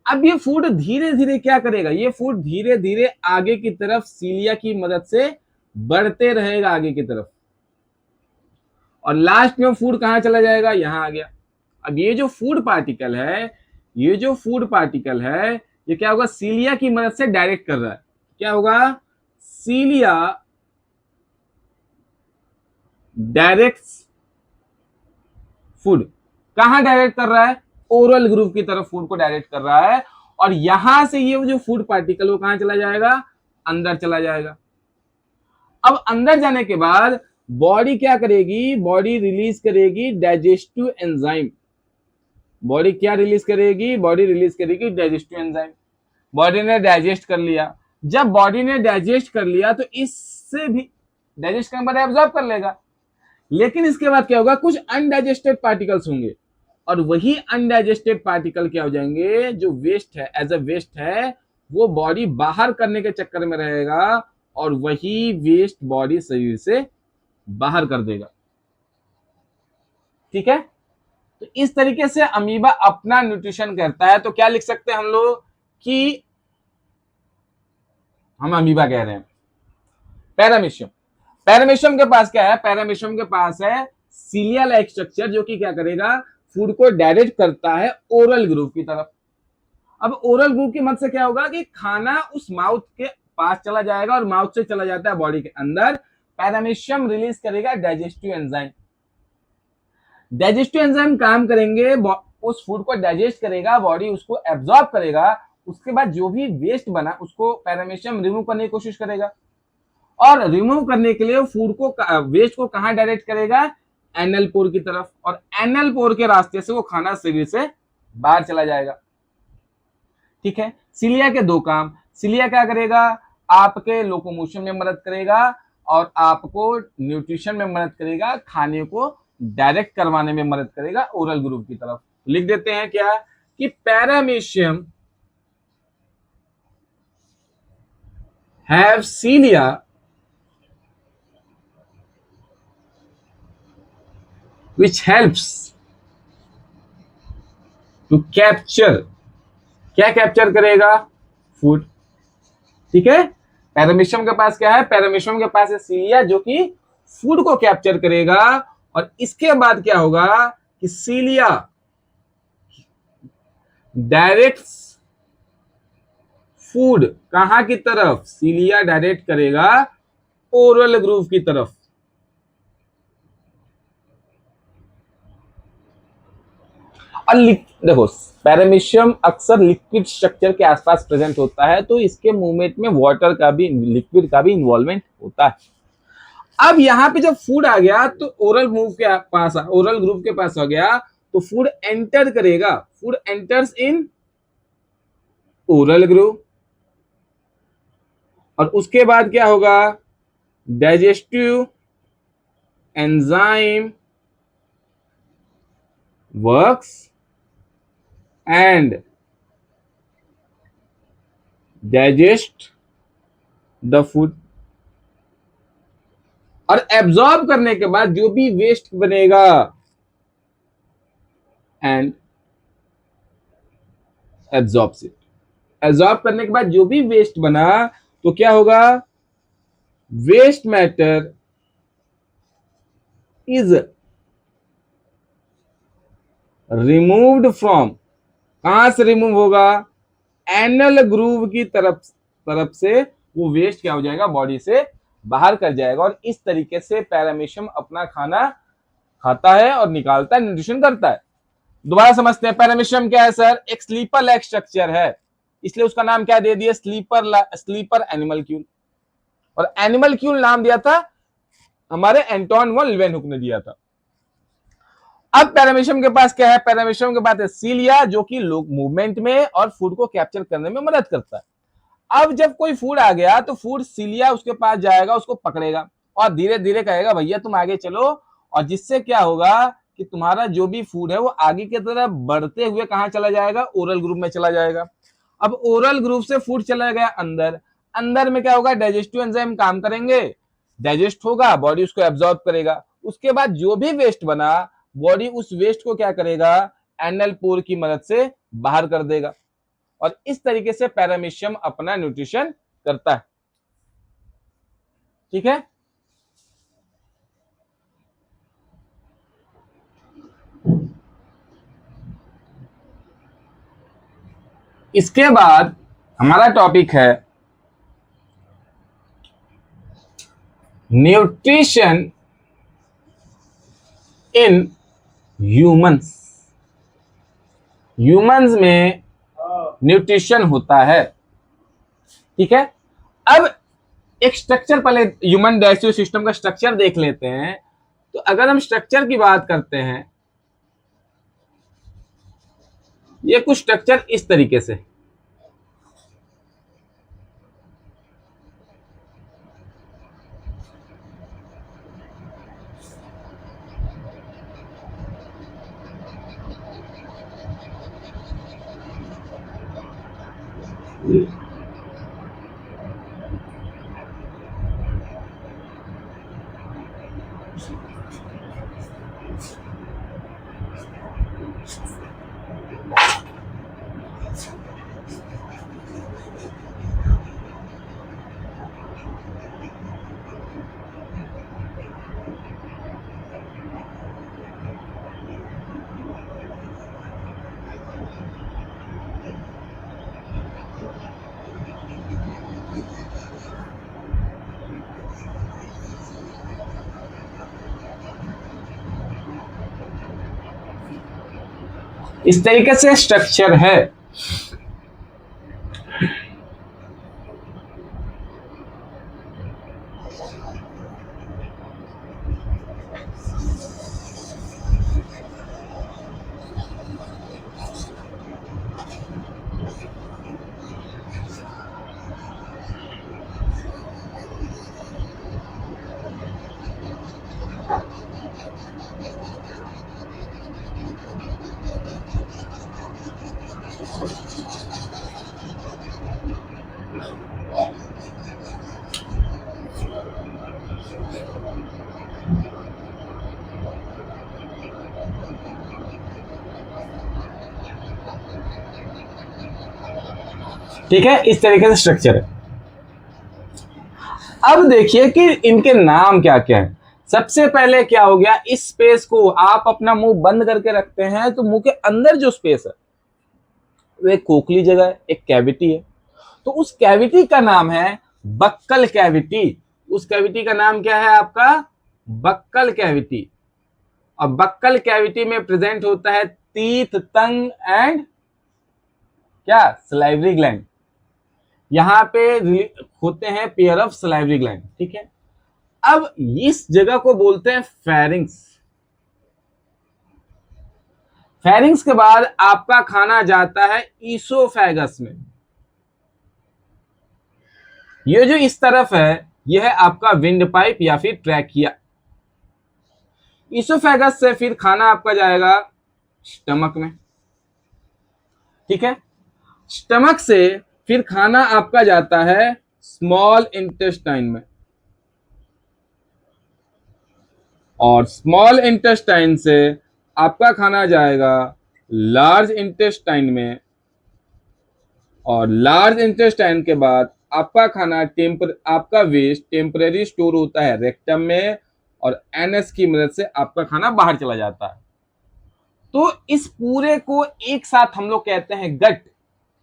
अब ये फूड धीरे धीरे क्या करेगा? ये फूड धीरे धीरे आगे की तरफ सीलिया की मदद से बढ़ते रहेगा आगे की तरफ, और लास्ट में फूड कहां चला जाएगा? यहां आ गया। अब ये जो फूड पार्टिकल है, ये जो फूड पार्टिकल है, ये क्या होगा? सीलिया की मदद से डायरेक्ट कर रहा है। क्या होगा? सीलिया डायरेक्ट फूड। कहां डायरेक्ट कर रहा है? ओरल ग्रूव की तरफ फूड को डायरेक्ट कर रहा है, और यहां से ये जो फूड पार्टिकल वो कहां चला जाएगा? अंदर चला जाएगा। अब अंदर जाने के बाद बॉडी क्या करेगी? बॉडी रिलीज करेगी डाइजेस्टिव एंजाइम। बॉडी क्या रिलीज करेगी? बॉडी रिलीज करेगी डाइजेस्टिव एंजाइम। बॉडी ने डाइजेस्ट कर लिया। जब बॉडी ने डाइजेस्ट कर लिया तो इससे भी डाइजेस्ट करने के बाद एब्जॉर्ब कर लेगा, लेकिन इसके बाद क्या होगा? कुछ अनडाइजेस्टेड पार्टिकल्स होंगे, और वही अनडाइजेस्टेड पार्टिकल क्या हो जाएंगे? जो वेस्ट है, एज अ वेस्ट है, वो बॉडी बाहर करने के चक्कर में रहेगा, और वही वेस्ट बॉडी शरीर से बाहर कर देगा। ठीक है, तो इस तरीके से अमीबा अपना न्यूट्रिशन करता है। तो क्या लिख सकते हैं हम लोग कि हम अमीबा कह रहे हैं पैरामीशियम। पैरामीशियम के पास क्या है? पैरामीशियम के पास है सीलिया लाइक स्ट्रक्चर, जो कि क्या करेगा? फूड को डायरेक्ट करता है ओरल ग्रूव की तरफ। अब ओरल ग्रूव की मदद से क्या होगा कि खाना उस माउथ के पास चला जाएगा, और माउथ से चला जाता है बॉडी के अंदर। पैरामीशियम रिलीज करेगा डाइजेस्टिव एंजाइम। डाइजेस्टिव एंजाइम काम करेंगे, उस फूड को डाइजेस्ट करेगा, बॉडी उसको एब्जॉर्ब करेगा, उसके बाद जो भी वेस्ट बना उसको पैरामीशियम रिमूव करने की कोशिश करेगा, और रिमूव करने के लिए फूड को वेस्ट को कहां डायरेक्ट करेगा, एनल पोर की तरफ, और एनल पोर के रास्ते से वो खाना शरीर से बाहर चला जाएगा। ठीक है, सीलिया के दो काम, सीलिया क्या करेगा, आपके लोकोमोशन में मदद करेगा और आपको न्यूट्रिशन में मदद करेगा, खाने को डायरेक्ट करवाने में मदद करेगा ओरल ग्रुप की तरफ। लिख देते हैं क्या कि paramecium have cilia which helps to capture, क्या कैप्चर करेगा, फूड। ठीक है, पैरामीशियम के पास क्या है, पैरामीशियम के पास है सीलिया जो कि फूड को कैप्चर करेगा, और इसके बाद क्या होगा कि सीलिया डायरेक्ट फूड कहां की तरफ, सीलिया डायरेक्ट करेगा ओरल ग्रूव की तरफ। और देखो पैरामीशियम अक्सर लिक्विड स्ट्रक्चर के आसपास प्रेजेंट होता है, तो इसके मूवमेंट में वाटर का भी, लिक्विड का भी इन्वॉल्वमेंट होता है। अब यहां पे जब फूड आ गया तो ओरल मूव के पास, ओरल ग्रुप के पास आ गया, तो फूड एंटर करेगा, food enters in oral group, और उसके बाद क्या होगा, digestive enzyme works and digest the food, और एब्जॉर्ब करने के बाद जो भी वेस्ट बनेगा एंड एब्जॉर्ब्स इट, एब्जॉर्ब करने के बाद जो भी वेस्ट बना तो क्या होगा, waste matter is removed from, कहां से रिमूव होगा, एनल ग्रूव की तरफ से वो वेस्ट क्या हो जाएगा, बॉडी से बाहर कर जाएगा। और इस तरीके से पैरामीशियम अपना खाना खाता है और निकालता है, न्यूट्रिशन करता है। दोबारा समझते हैं, पैरामीशियम क्या है सर, एक स्लीपर लाइक स्ट्रक्चर है, इसलिए उसका नाम क्या दे दिया, स्लीपर एनिमलक्यूल, और एनिमलक्यूल नाम दिया था हमारे एंटोन वन लीवेनहुक ने दिया था। अब पैरामीशियम के पास क्या है, पैरामीशियम के पास है सीलिया जो कि लोग मूवमेंट में और फूड को कैप्चर करने में मदद करता है। अब जब कोई फूड आ गया तो फूड सीलिया उसके पास जाएगा, उसको पकड़ेगा और धीरे धीरे कहेगा भैया तुम आगे चलो, और जिससे क्या होगा कि तुम्हारा जो भी फूड है वो आगे की तरफ बढ़ते हुए कहां चला जाएगा, ओरल ग्रुप में चला जाएगा। अब ओरल ग्रुप से फूड चला गया अंदर, अंदर में क्या होगा, डाइजेस्टिव एंजाइम काम करेंगे, डाइजेस्ट होगा, बॉडी उसको एब्जॉर्ब करेगा, उसके बाद जो भी वेस्ट बना बॉडी उस वेस्ट को क्या करेगा, एनल पोर की मदद से बाहर कर देगा, और इस तरीके से पैरामीशियम अपना न्यूट्रिशन करता है। ठीक है, इसके बाद हमारा टॉपिक है न्यूट्रिशन इन ह्यूमंस। ह्यूमंस में न्यूट्रिशन होता है। ठीक है, अब एक स्ट्रक्चर पहले ह्यूमन डाइजेस्टिव सिस्टम का स्ट्रक्चर देख लेते हैं। तो अगर हम स्ट्रक्चर की बात करते हैं, ये कुछ स्ट्रक्चर इस तरीके से, इस तरीके से स्ट्रक्चर है। ठीक है, इस तरीके से स्ट्रक्चर है। अब देखिए कि इनके नाम क्या क्या है। सबसे पहले क्या हो गया, इस स्पेस को आप अपना मुंह बंद करके रखते हैं तो मुंह के अंदर जो स्पेस है वो एक खोखली जगह है, एक कैविटी है। तो उस कैविटी का नाम है बक्कल कैविटी। उस कैविटी का नाम क्या है आपका, बक्कल कैविटी। और बक्कल कैविटी में प्रेजेंट होता है टीथ, टंग एंड क्या, सलाइवरी ग्लैंड। यहां पे होते हैं पेयर ऑफ सलाइवरी ग्लैंड। ठीक है, अब इस जगह को बोलते हैं फेरिंग्स। फेरिंग्स के बाद आपका खाना जाता है ईसोफेगस में। ये जो इस तरफ है यह है आपका विंड पाइप या फिर ट्रैकिया। ईसोफेगस से फिर खाना आपका जाएगा स्टमक में। ठीक है, स्टमक से फिर खाना आपका जाता है स्मॉल इंटेस्टाइन में, और स्मॉल इंटेस्टाइन से आपका खाना जाएगा लार्ज इंटेस्टाइन में, और लार्ज इंटेस्टाइन के बाद आपका खाना आपका वेस्ट टेम्परेरी स्टोर होता है रेक्टम में, और एनएस की मदद से आपका खाना बाहर चला जाता है। तो इस पूरे को एक साथ हम लोग कहते हैं गट।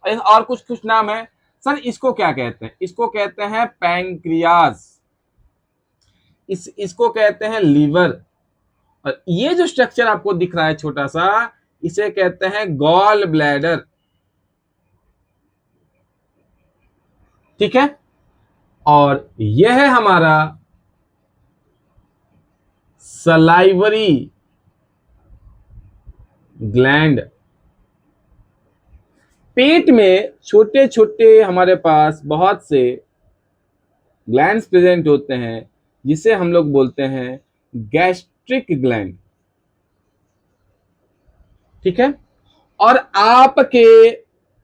और कुछ कुछ नाम है सर, इसको क्या कहते हैं, इसको कहते हैं पैंक्रियाज, इसको कहते हैं लीवर, और ये जो स्ट्रक्चर आपको दिख रहा है छोटा सा, इसे कहते हैं गॉल ब्लैडर। ठीक है, और यह है हमारा सलाइवरी ग्लैंड। पेट में छोटे छोटे हमारे पास बहुत से ग्लैंड्स प्रेजेंट होते हैं जिसे हम लोग बोलते हैं गैस्ट्रिक ग्लैंड। ठीक है, और आपके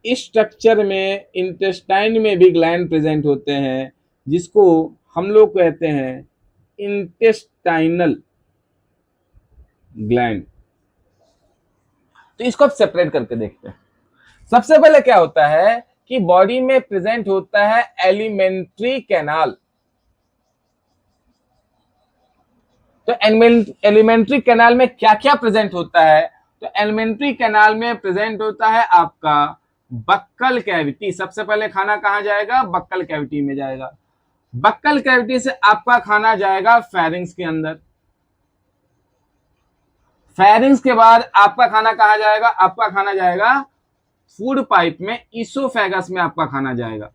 इस स्ट्रक्चर में इंटेस्टाइन में भी ग्लैंड प्रेजेंट होते हैं जिसको हम लोग कहते हैं इंटेस्टाइनल ग्लैंड। तो इसको आप सेपरेट करके देखते हैं। सबसे पहले क्या होता है कि बॉडी में प्रेजेंट होता है एलिमेंट्री कैनाल। तो एलिमेंट्री कैनाल में क्या क्या प्रेजेंट होता है, तो एलिमेंट्री कैनाल में प्रेजेंट होता है आपका बक्कल कैविटी। सबसे पहले खाना कहां जाएगा, बक्कल कैविटी में जाएगा। बक्कल कैविटी से आपका खाना जाएगा फेरिंग्स के अंदर। फेरिंग्स के बाद आपका खाना कहां जाएगा, आपका खाना जाएगा फूड पाइप में, ईसोफेगस में आपका खाना जाएगा,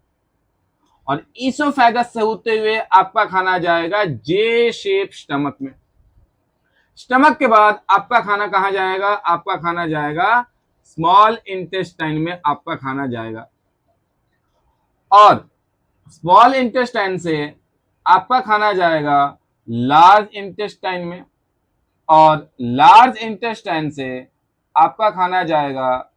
और ईसोफेगस से होते हुए आपका खाना जाएगा जे शेप स्टमक में। स्टमक के बाद आपका खाना कहां जाएगा, आपका खाना जाएगा स्मॉल इंटेस्टाइन में, आपका खाना जाएगा, और स्मॉल इंटेस्टाइन से आपका खाना जाएगा लार्ज इंटेस्टाइन में, और लार्ज इंटेस्टाइन से आपका खाना जाएगा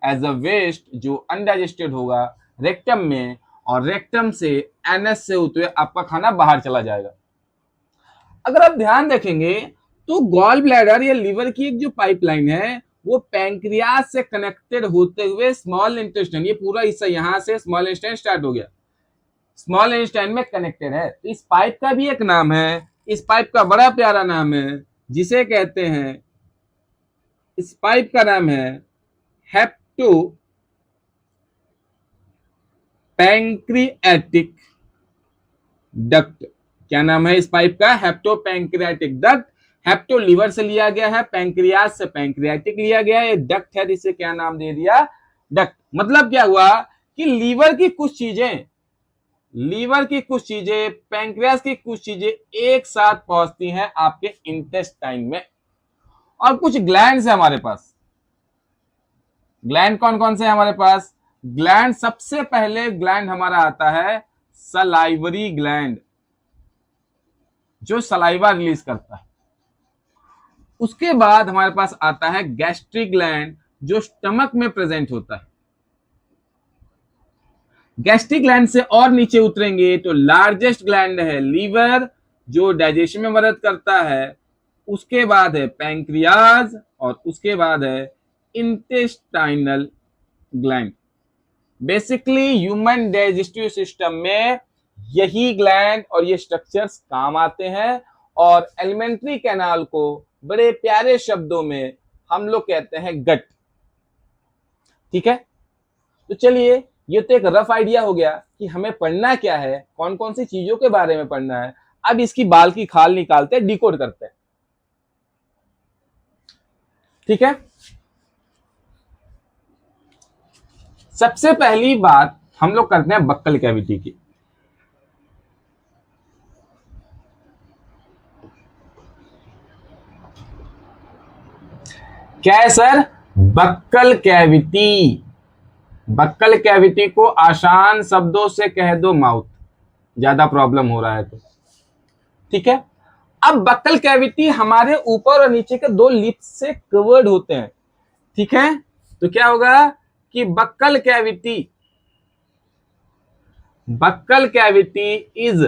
एज अ वेस्ट जो अनडाइजेस्टेड होगा रेक्टम में, और रेक्टम से एनएस से होते हुए आपका खाना बाहर चला जाएगा। अगर आप ध्यान देखेंगे तो गॉल ब्लैडर या लीवर की एक जो पाइपलाइन है वो पैंक्रियाज से कनेक्टेड होते हुए स्मॉल इंटेस्टाइन, ये पूरा हिस्सा यहां से स्मॉल इंटेस्टाइन स्टार्ट हो गया, स्मॉल इंटेस्टाइन में कनेक्टेड है। तो इस पाइप का भी एक नाम है, इस पाइप का बड़ा प्यारा नाम है जिसे कहते हैं, इस पाइप का नाम है हेप्टो पैंक्रियाटिक डक्ट। क्या नाम है इस पाइप का, हेप्टो पैंक्रियाटिक डक्ट। हेप्टो लीवर से लिया गया है, पैंक्रियाज से पैंक्रियाटिक लिया गया है, डक्ट है जिसे क्या नाम दे दिया, डक्ट। मतलब क्या हुआ कि लीवर की कुछ चीजें, पैंक्रियाज की कुछ चीजें एक साथ पहुंचती हैं आपके इंटेस्टाइन में। और कुछ ग्लैंड्स है हमारे पास। ग्लैंड कौन कौन से है हमारे पास, ग्लैंड सबसे पहले ग्लैंड हमारा आता है सलाइवरी ग्लैंड, जो सलाइवा रिलीज करता है। उसके बाद हमारे पास आता है गैस्ट्रिक ग्लैंड जो स्टमक में प्रेजेंट होता है। गैस्ट्रिक ग्लैंड से और नीचे उतरेंगे तो लार्जेस्ट ग्लैंड है लीवर जो डाइजेशन में मदद करता है। उसके बाद है पैंक्रियाज, और उसके बाद है intestinal gland basically human digestive system में यही ग्लैंड और ये स्ट्रक्चर्स काम आते हैं, और एलिमेंट्री कैनाल को बड़े प्यारे शब्दों में हम लोग कहते हैं गट। ठीक है, तो चलिए, ये तो एक रफ आइडिया हो गया कि हमें पढ़ना क्या है, कौन कौन सी चीजों के बारे में पढ़ना है। अब इसकी बाल की खाल निकालते हैं, डिकोड करते हैं। ठीक है, सबसे पहली बात हम लोग करते हैं बक्कल कैविटी की। क्या है sir? Buccal cavity. Buccal cavity को आसान शब्दों से कह दो माउथ, ज्यादा प्रॉब्लम हो रहा है तो। ठीक है, अब बक्कल कैविटी हमारे ऊपर और नीचे के दो लिप्स से कवर्ड होते हैं। ठीक है, तो क्या होगा कि buccal cavity is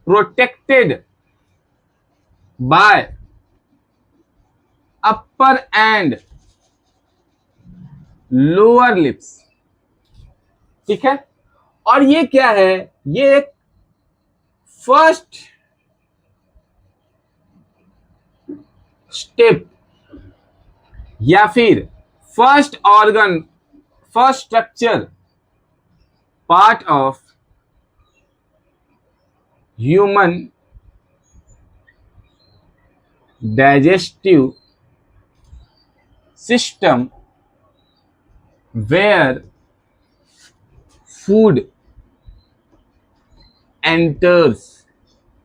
protected by upper and lower lips. ठीक है, और ये क्या है? ये एक फर्स्ट स्टेप या फिर first organ, first structure part of human digestive system where food enters.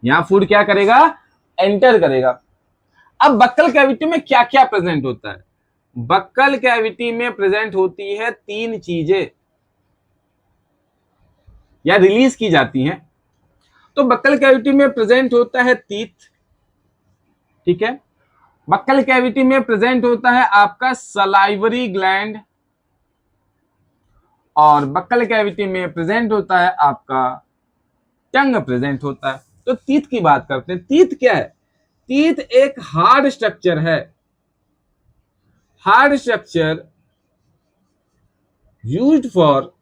यहां फूड क्या करेगा? एंटर करेगा। अब बक्कल कैविटी में क्या क्या प्रेजेंट होता है? बक्कल कैविटी में प्रेजेंट होती है तीन चीजें या रिलीज की जाती हैं। तो बक्कल कैविटी में प्रेजेंट होता है टीथ। ठीक है, बक्कल कैविटी में प्रेजेंट होता है आपका सलाइवरी ग्लैंड, और बक्कल कैविटी में प्रेजेंट होता है आपका टंग प्रेजेंट होता है। तो टीथ की बात करते हैं। टीथ क्या है? टीथ एक हार्ड स्ट्रक्चर है। Hard structure used for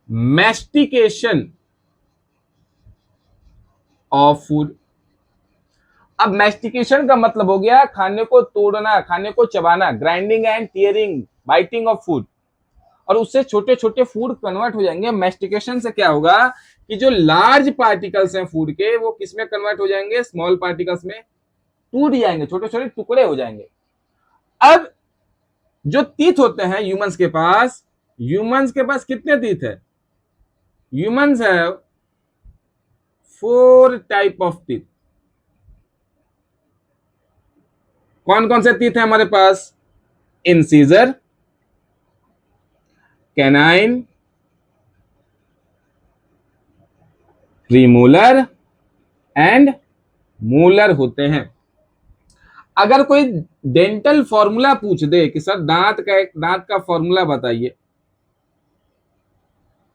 mastication of food. अब मैस्टिकेशन का मतलब हो गया खाने को तोड़ना, खाने को चबाना, grinding and tearing, biting of food, और उससे छोटे छोटे फूड कन्वर्ट हो जाएंगे। मैस्टिकेशन से क्या होगा कि जो लार्ज पार्टिकल्स हैं फूड के, वो किस में कन्वर्ट हो जाएंगे? स्मॉल पार्टिकल्स में टूट जाएंगे, छोटे छोटे टुकड़े हो जाएंगे। अब जो टीथ होते हैं ह्यूमंस के पास कितने टीथ है? Humans have 4 type of teeth. कौन कौन से टीथ है हमारे पास? Incisor, canine, premolar and molar होते हैं। अगर कोई डेंटल फॉर्मूला पूछ दे कि सर दांत का फॉर्मूला बताइए,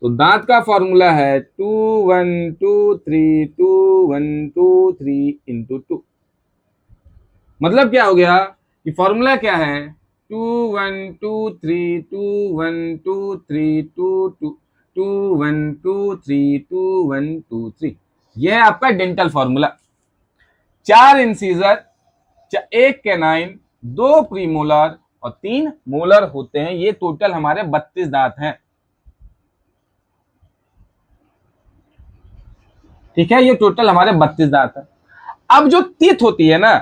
तो दांत का फॉर्मूला है 2 1 2 3 2 1 2 3 इंटू 2। मतलब क्या हो गया कि फॉर्मूला क्या है? 2 1 2 3 2 1 2 3 2 2 2 1 2 3 2 1 2 3। यह है आपका dental formula. 4 incisor, 1 canine, 2 premolar और 3 मोलर होते हैं। ये टोटल हमारे 32 दांत हैं। ठीक है, ये टोटल हमारे 32 दांत है। अब जो टीथ होती है ना,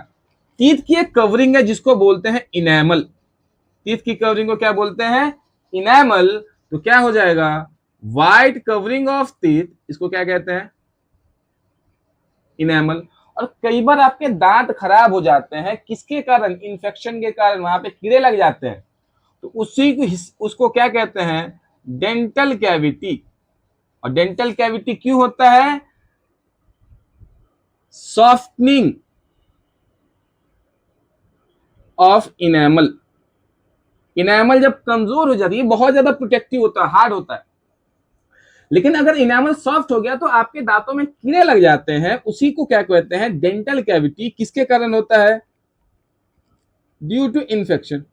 टीथ की एक कवरिंग है जिसको बोलते हैं इनेमल। टीथ की कवरिंग को क्या बोलते हैं? इनेमल। तो क्या हो जाएगा? व्हाइट कवरिंग ऑफ टीथ, इसको क्या कहते हैं? इनेमल। और कई बार आपके दांत खराब हो जाते हैं, किसके कारण? इन्फेक्शन के कारण, वहां पे कीड़े लग जाते हैं, तो उसको क्या कहते हैं? Dental cavity. और डेंटल कैविटी क्यों होता है? Softening of enamel. इनेमल जब कमजोर हो जाती है, बहुत ज्यादा प्रोटेक्टिव होता है, हार्ड होता है, लेकिन अगर इनेमल सॉफ्ट हो गया तो आपके दांतों में कीड़े लग जाते हैं। उसी को क्या कहते हैं? Dental cavity. किसके कारण होता है? Due to infection.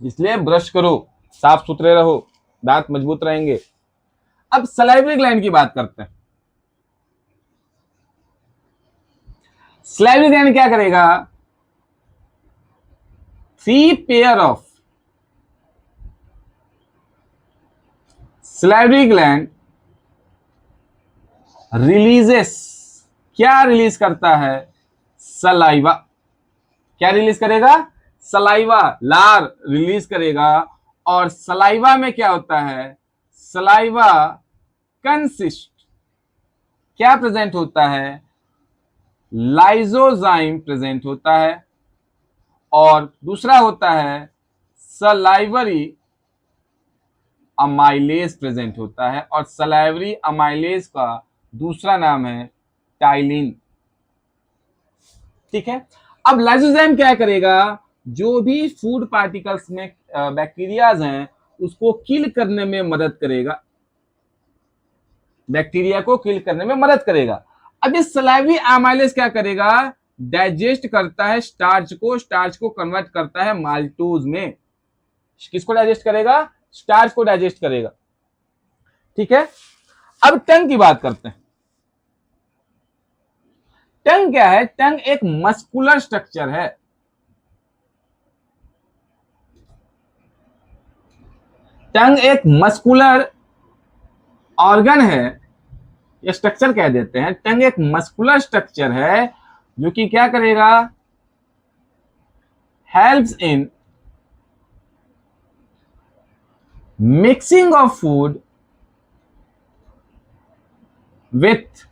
इसलिए ब्रश करो, साफ सुथरे रहो, दांत मजबूत रहेंगे। अब सलाइवरी ग्लैंड की बात करते हैं। सलाइवरी ग्लैंड क्या करेगा? 3 pair of salivary gland releases, क्या रिलीज करता है? सलाइवा। क्या रिलीज करेगा? सलाइवा, लार रिलीज करेगा। और सलाइवा में क्या होता है? सलाइवा कंसिस्ट, क्या प्रेजेंट होता है? लाइजोजाइम प्रेजेंट होता है। और दूसरा होता है सलाइवरी अमाइलेज प्रेजेंट होता है। और सलाइवरी अमाइलेज का दूसरा नाम है टाइलिन। ठीक है। अब लाइसोजाइम क्या करेगा? जो भी फूड पार्टिकल्स में बैक्टीरियाज हैं उसको किल करने में मदद करेगा, बैक्टीरिया को किल करने में मदद करेगा। अब इस सलाइवरी अमाइलेज क्या करेगा? डाइजेस्ट करता है स्टार्च को कन्वर्ट करता है माल्टोज में। किसको डाइजेस्ट करेगा? स्टार्च को डाइजेस्ट करेगा। ठीक है। अब टंग की बात करते हैं। टंग क्या है? टंग एक मस्कुलर स्ट्रक्चर है। टंग एक मस्कुलर ऑर्गन है, या स्ट्रक्चर कह देते हैं। टंग एक मस्कुलर स्ट्रक्चर है जो कि क्या करेगा? Helps in mixing of food with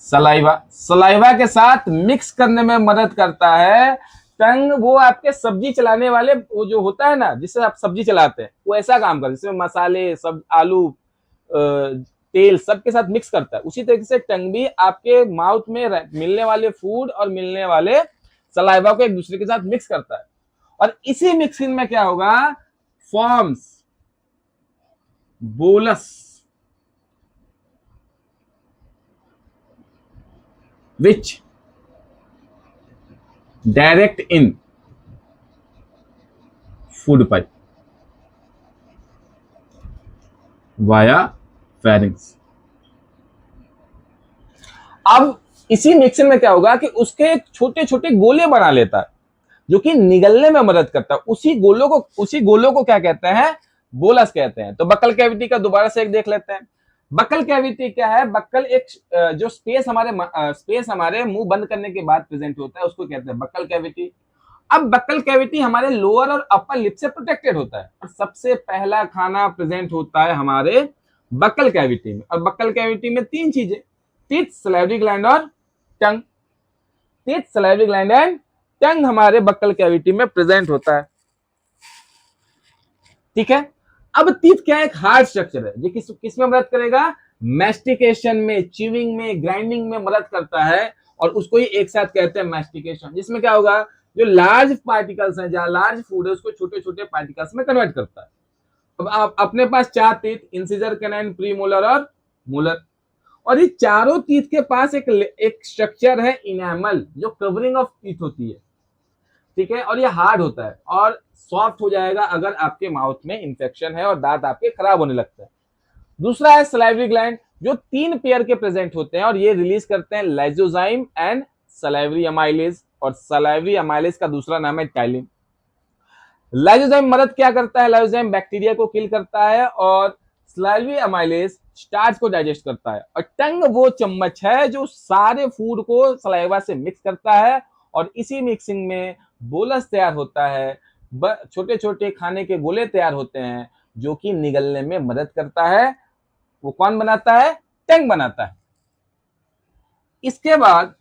saliva, saliva के साथ मिक्स करने में मदद करता है। टंग वो आपके सब्जी चलाने वाले, वो जो होता है ना जिससे आप सब्जी चलाते हैं, वो ऐसा काम करता है जिसमें मसाले सब, आलू, तेल सबके साथ मिक्स करता है। उसी तरीके से टंग भी आपके माउथ में मिलने वाले फूड और मिलने वाले सलाइवा को एक दूसरे के साथ मिक्स करता है। और इसी मिक्सिंग में क्या होगा? फॉर्म्स बोलस विच डायरेक्ट इन फूड पाइप वाया फेरिंग्स। अब इसी मिक्सिंग में क्या होगा कि उसके छोटे छोटे गोले बना लेता है जो कि निगलने में मदद करता है। उसी गोलों को क्या कहते हैं? बोलस कहते हैं। तो बक्कल कैविटी का दोबारा से एक देख लेते हैं। बक्कल कैविटी क्या है? बक्कल एक जो स्पेस हमारे मुंह बंद करने के बाद प्रेजेंट होता है उसको कहते हैं बक्कल कैविटी। अब बक्कल कैविटी हमारे लोअर और अपर लिप से प्रोटेक्टेड होता है और सबसे पहला खाना प्रेजेंट होता है हमारे बक्कल कैविटी में। और बक्कल कैविटी में 3 चीजें, टीथ, सलाइवरी ग्लैंड और tongue. Teeth, salivary gland and tongue हमारे बक्कल कैविटी में प्रेजेंट होता है। ठीक है। अब टीथ क्या है? एक हार्ड स्ट्रक्चर है जो किस में मदद करेगा? मैस्टिकेशन में, च्यूइंग में, ग्राइंडिंग में मदद करता है। और उसको ही एक साथ कहते हैं मैस्टिकेशन, जिसमें क्या होगा? जो लार्ज पार्टिकल्स हैं, जहां लार्ज फूड है उसको छोटे छोटे पार्टिकल्स में कन्वर्ट करता है। अब आप अपने पास 4 टीथ, इंसिजर, कैनाइन, प्रीमोलर और मोलर। और ये चारों टीथ के पास एक स्ट्रक्चर है इनेमल, जो कवरिंग ऑफ टीथ होती है। ठीक है। और ये हार्ड होता है और सॉफ्ट हो जाएगा अगर आपके माउथ में इंफेक्शन है और दांत आपके खराब होने लगते हैं। दूसरा है सलाइवरी ग्लैंड, जो 3 पेयर के प्रेजेंट होते हैं और ये रिलीज करते हैं लाइसोजाइम एंड सलाइवरी अमाइलेज। और सलाइवरी अमाइलेज का दूसरा नाम है टाइलिन। लाइसोजाइम मदद क्या करता है? लाइसोजाइम बैक्टीरिया को किल करता है और सलाइवरी अमाइलेज स्टार्च को डाइजेस्ट करता है। और टंग वो चम्मच है जो सारे फूड को सलाइवा से मिक्स करता है और इसी मिक्सिंग में बोलस तैयार होता है, छोटे छोटे खाने के गोले तैयार होते हैं जो कि निगलने में मदद करता है। वो कौन बनाता है? टंग बनाता है। इसके बाद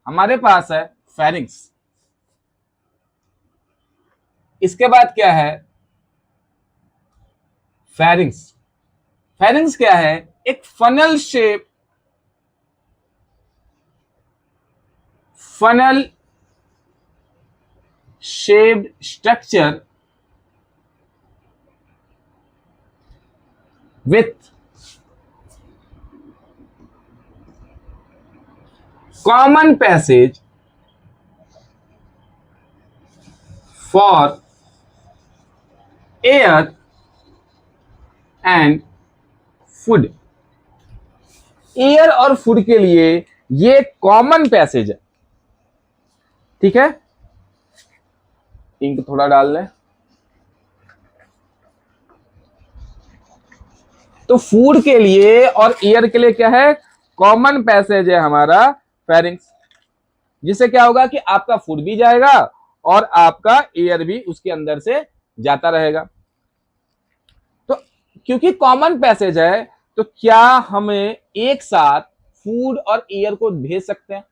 हमारे पास है फेरिंग्स। इसके बाद क्या है? फेरिंग्स। फेरिंग्स क्या है? एक funnel shaped structure with common passage for air and food. Air और फूड के लिए ये कॉमन पैसेज है, ठीक है। इंक थोड़ा डाल लें। तो फूड के लिए और एयर के लिए क्या है, कॉमन पैसेज है हमारा फेरिंग्स, जिससे क्या होगा कि आपका फूड भी जाएगा और आपका एयर भी उसके अंदर से जाता रहेगा। तो क्योंकि कॉमन पैसेज है, तो क्या हमें एक साथ फूड और एयर को भेज सकते हैं?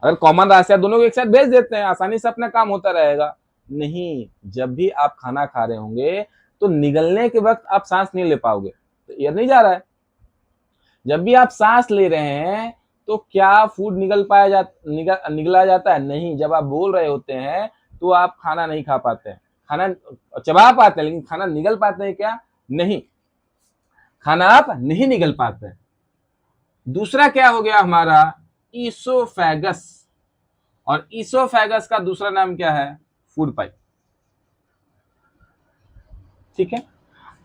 अगर कॉमन रास्ते है दोनों को एक साथ भेज देते हैं, आसानी से अपना काम होता रहेगा। नहीं, जब भी आप खाना खा रहे होंगे तो निगलने के वक्त आप सांस नहीं ले पाओगे, तो एयर नहीं जा रहा है। जब भी आप सांस ले रहे हैं तो क्या फूड निगला जाता है? नहीं। जब आप बोल रहे होते हैं तो आप खाना नहीं खा पाते हैं, खाना चबा पाते हैं, लेकिन खाना निगल पाते हैं क्या? नहीं, खाना आप नहीं निगल पाते हैं। दूसरा क्या हो गया हमारा, ईसोफेगस। और ईसोफेगस का दूसरा नाम क्या है? फूड पाइप, ठीक है।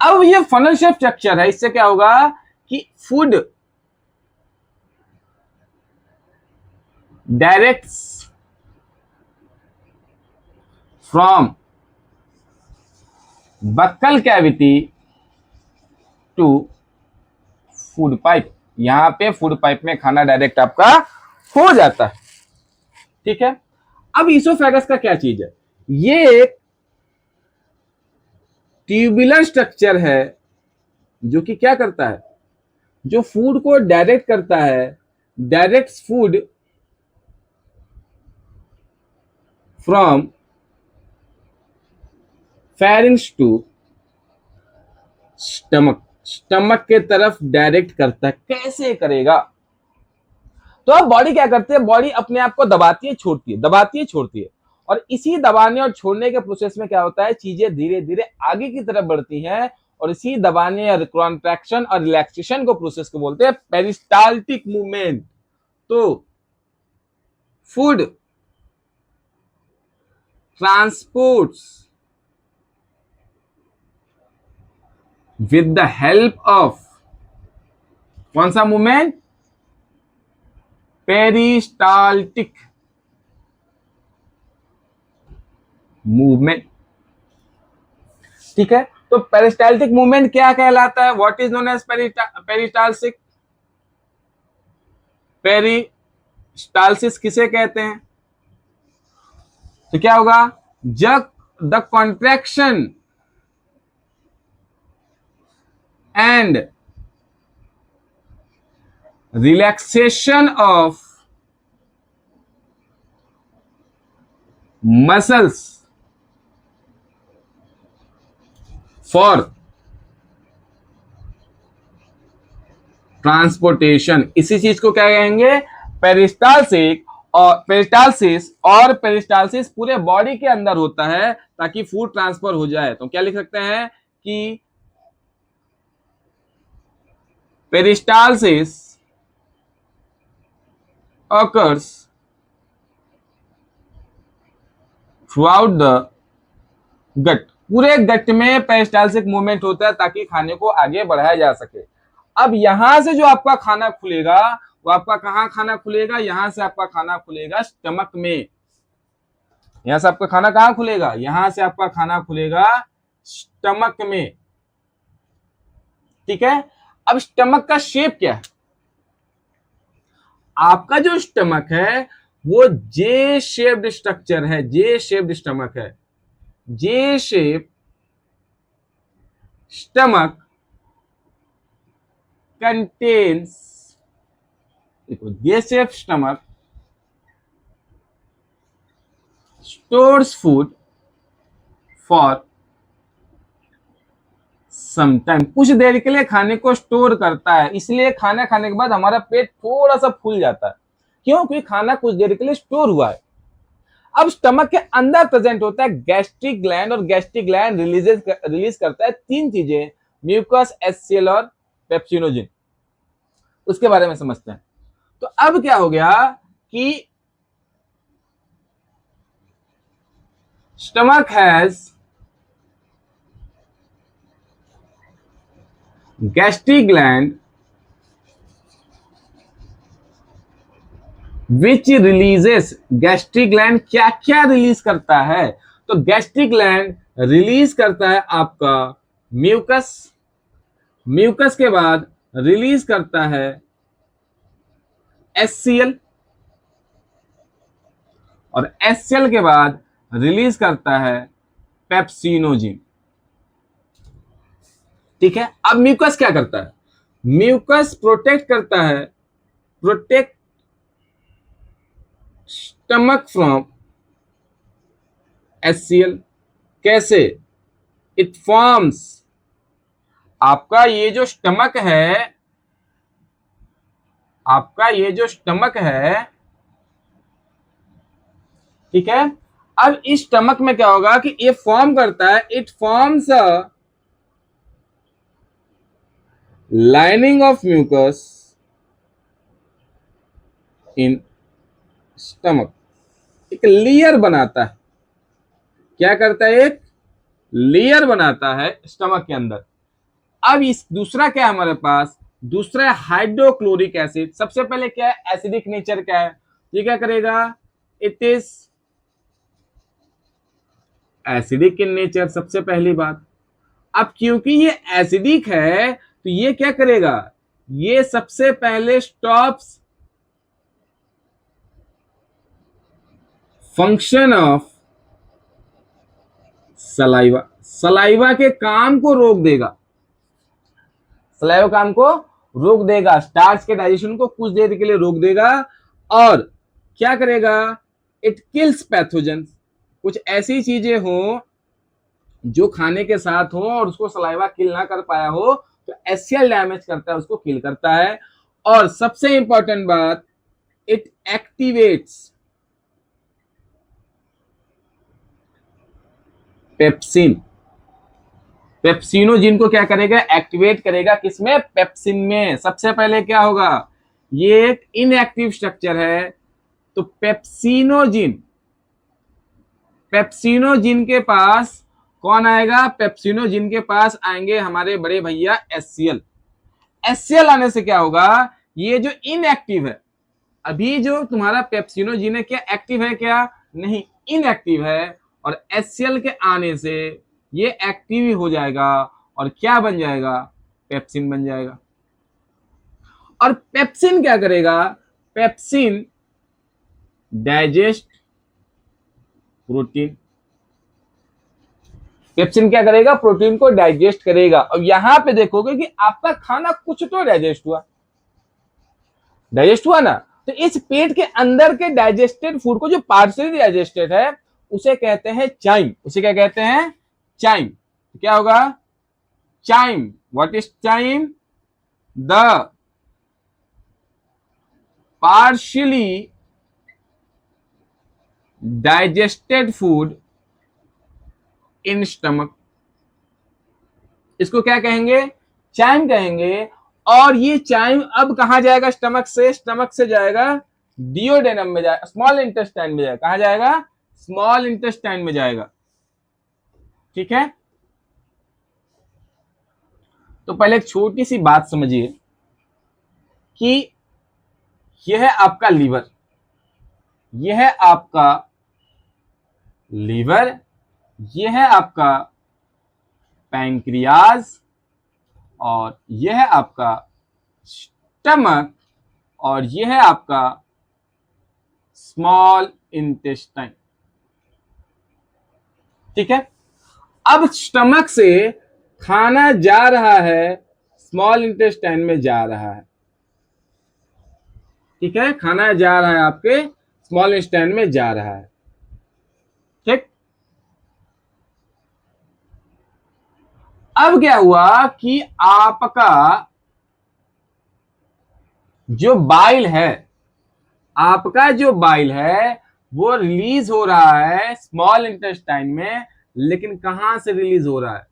अब ये फनल शेप स्ट्रक्चर है, इससे क्या होगा कि food directs from buccal cavity to food pipe. यहां पे फूड पाइप में खाना डायरेक्ट आपका हो जाता है, ठीक है। अब ईसोफेगस का क्या चीज है, ये एक ट्यूबुलर स्ट्रक्चर है जो कि क्या करता है, जो फूड को डायरेक्ट करता है, direct food from pharynx to stomach. Stomach के तरफ डायरेक्ट करता है। कैसे करेगा? तो अब बॉडी क्या करती है, बॉडी अपने आप को दबाती है छोड़ती है, दबाती है छोड़ती है, और इसी दबाने और छोड़ने के प्रोसेस में क्या होता है, चीजें धीरे धीरे आगे की तरफ बढ़ती हैं, और इसी दबाने और कॉन्ट्रैक्शन और रिलैक्सेशन को प्रोसेस को बोलते हैं पेरिस्टाल्टिक मूवमेंट। तो food transports with the help of कौन सा मूवमेंट? पेरिस्टाल्टिक मूवमेंट, ठीक है। तो पेरिस्टाल्टिक मूवमेंट क्या कहलाता है? What is known as peristalsis? Peristalsis किसे कहते हैं? तो क्या होगा, जब the contraction and relaxation of muscles for transportation, इसी चीज को क्या कहेंगे? पेरिस्टाल्सिस। और पेरिस्टाल्सिस पूरे बॉडी के अंदर होता है ताकि फूड ट्रांसफर हो जाए। तो क्या लिख सकते हैं कि पेरिस्टाल्सिस occurs throughout the गट। पूरे गट में पेरिस्टाल्सिक मूवमेंट होता है ताकि खाने को आगे बढ़ाया जा सके। अब यहां से जो आपका खाना खुलेगा, वो आपका कहां खाना खुलेगा? यहां से आपका खाना खुलेगा स्टमक में। यहां से आपका खाना कहां खुलेगा? यहां से आपका खाना खुलेगा स्टमक में, ठीक है। अब स्टमक का शेप क्या है? आपका जो स्टमक है वो जे शेप्ड स्ट्रक्चर है, जे शेप्ड स्टमक है। जे शेप स्टमक contains, ये shape stomach stores food for some time, कुछ देर के लिए खाने को स्टोर करता है। इसलिए खाना खाने के बाद हमारा पेट थोड़ा सा फूल जाता है, क्यों? क्योंकि खाना कुछ देर के लिए स्टोर हुआ है। अब स्टमक के अंदर प्रेजेंट होता है गैस्ट्रिक ग्लैंड, और गैस्ट्रिक ग्लैंड रिलीज करता है तीन चीजें, म्यूकस, एचसीएल और पेप्सिनोजिन। उसके बारे में समझते हैं। तो अब क्या हो गया कि stomach has gastric gland which releases, gastric gland क्या क्या रिलीज करता है? तो गैस्ट्रिक ग्लैंड रिलीज करता है आपका म्यूकस, म्यूकस के बाद रिलीज करता है एचसीएल, और एचसीएल के बाद रिलीज करता है पेप्सिनोजिन। ठीक है, अब म्यूकस क्या करता है? म्यूकस प्रोटेक्ट करता है, प्रोटेक्ट स्टमक फ्रॉम एचसीएल। कैसे? इट फॉर्म्स, आपका ये जो स्टमक है, आपका ये जो स्टमक है, ठीक है, अब इस स्टमक में क्या होगा कि ये फॉर्म करता है, it forms a lining of mucus in stomach, एक लेयर बनाता है। क्या करता है? एक लेयर बनाता है स्टमक के अंदर। अब इस दूसरा क्या है हमारे पास? दूसरा है हाइड्रोक्लोरिक एसिड। सबसे पहले क्या है? एसिडिक नेचर क्या है? ये क्या करेगा? It is acidic in nature, सबसे पहली बात। अब क्योंकि ये एसिडिक है तो ये क्या करेगा? ये सबसे पहले stops function of saliva, saliva के काम को रोक देगा, सलाइवा काम को रोक देगा, स्टार्च के डाइजेशन को कुछ देर के लिए रोक देगा। और क्या करेगा? इट किल्स पैथोजन, कुछ ऐसी चीजें हो जो खाने के साथ हो और उसको सलाइवा किल ना कर पाया हो तो एचसीएल डैमेज करता है, उसको किल करता है। और सबसे इंपॉर्टेंट बात, इट एक्टिवेट्स पेप्सिन, पेप्सिनोजिन को क्या करेगा? एक्टिवेट करेगा। किसमें? पेप्सिन में। सबसे पहले क्या होगा? ये एक इनएक्टिव स्ट्रक्चर है, तो पेप्सिनोजिन, पेप्सिनोजिन के पास कौन आएगा? पेप्सिनोजिन के पास आएंगे हमारे बड़े भैया एचसीएल। एचसीएल आने से क्या होगा? ये जो इनएक्टिव है, अभी जो तुम्हारा पेप्सिनोजिन है, क्या एक्टिव है? क्या नहीं, इनएक्टिव है। और एचसीएल के आने से ये एक्टिव ही हो जाएगा और क्या बन जाएगा? पेप्सिन बन जाएगा। और पेप्सिन क्या करेगा? पेप्सिन डाइजेस्ट प्रोटीन, पेप्सिन क्या करेगा? प्रोटीन को डाइजेस्ट करेगा। और यहां पे देखोगे कि आपका खाना कुछ तो डाइजेस्ट हुआ, डाइजेस्ट हुआ ना, तो इस पेट के अंदर के डाइजेस्टेड फूड को, जो पार्शियली डाइजेस्टेड है, उसे कहते हैं चाइम। उसे क्या कहते हैं? चाइम। तो क्या होगा? Chyme. What is chyme? The partially digested food in stomach, इसको क्या कहेंगे? चाइम कहेंगे। और ये चाइम अब कहां जाएगा? स्टमक से, स्टमक से जाएगा डियोडेनम में, जाएगा स्मॉल इंटेस्टाइन में, जाएगा कहां जाएगा? स्मॉल इंटेस्टाइन में जाएगा। ठीक है, तो पहले एक छोटी सी बात समझिए कि यह है आपका लीवर, यह है आपका लीवर, यह है आपका पैंक्रियाज, और यह है आपका स्टमक, और यह है आपका स्मॉल इंटेस्टाइन। ठीक है, अब स्टमक से खाना जा रहा है, स्मॉल इंटेस्टाइन में जा रहा है। ठीक है, खाना जा रहा है आपके स्मॉल इंटेस्टाइन में जा रहा है। ठीक, अब क्या हुआ कि आपका जो बाइल है, आपका जो बाइल है वो रिलीज हो रहा है स्मॉल इंटेस्टाइन में, लेकिन कहां से रिलीज हो रहा है?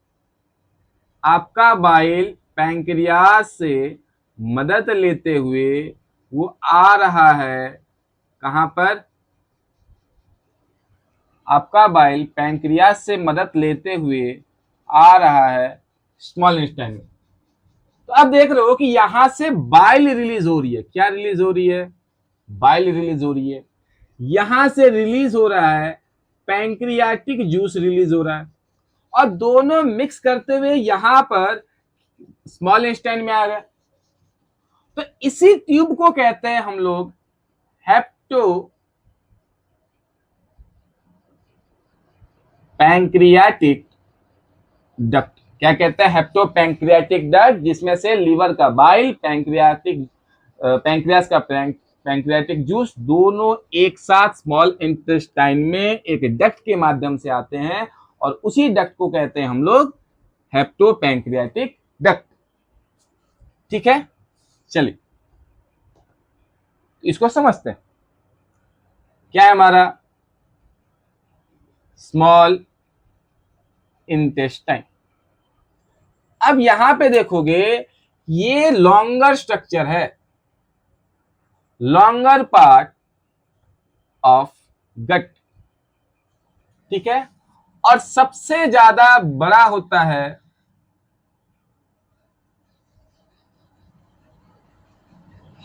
आपका बाइल पैंक्रियास से मदद लेते हुए वो आ रहा है कहां पर? आपका बाइल पैंक्रियास से मदद लेते हुए आ रहा है स्मॉल इंटेस्टाइन में। तो अब देख रहे हो कि यहां से बाइल रिलीज हो रही है। क्या रिलीज हो रही है? बाइल रिलीज हो रही है। यहां से रिलीज हो रहा है पैंक्रियाटिक जूस रिलीज हो रहा है, और दोनों मिक्स करते हुए यहां पर स्मॉल इंटेस्टाइन में आ गए। तो इसी ट्यूब को कहते हैं हम लोग हेप्टो पैंक्रियाटिक डक्ट। क्या कहते हैं? हेप्टो पैंक्रियाटिक डक्ट, जिसमें से लीवर का बाइल, पैंक्रियास का पैंक्रियाटिक जूस दोनों एक साथ स्मॉल इंटेस्टाइन में एक डक्ट के माध्यम से आते हैं, और उसी डक्ट को कहते हैं हम लोग हेप्टो पैंक्रियाटिक डक्ट। ठीक है, चलिए इसको समझते हैं। क्या है हमारा स्मॉल इंटेस्टाइन? अब यहां पे देखोगे ये लॉन्गर स्ट्रक्चर है, लॉन्गर पार्ट ऑफ गट। ठीक है, और सबसे ज्यादा बड़ा होता है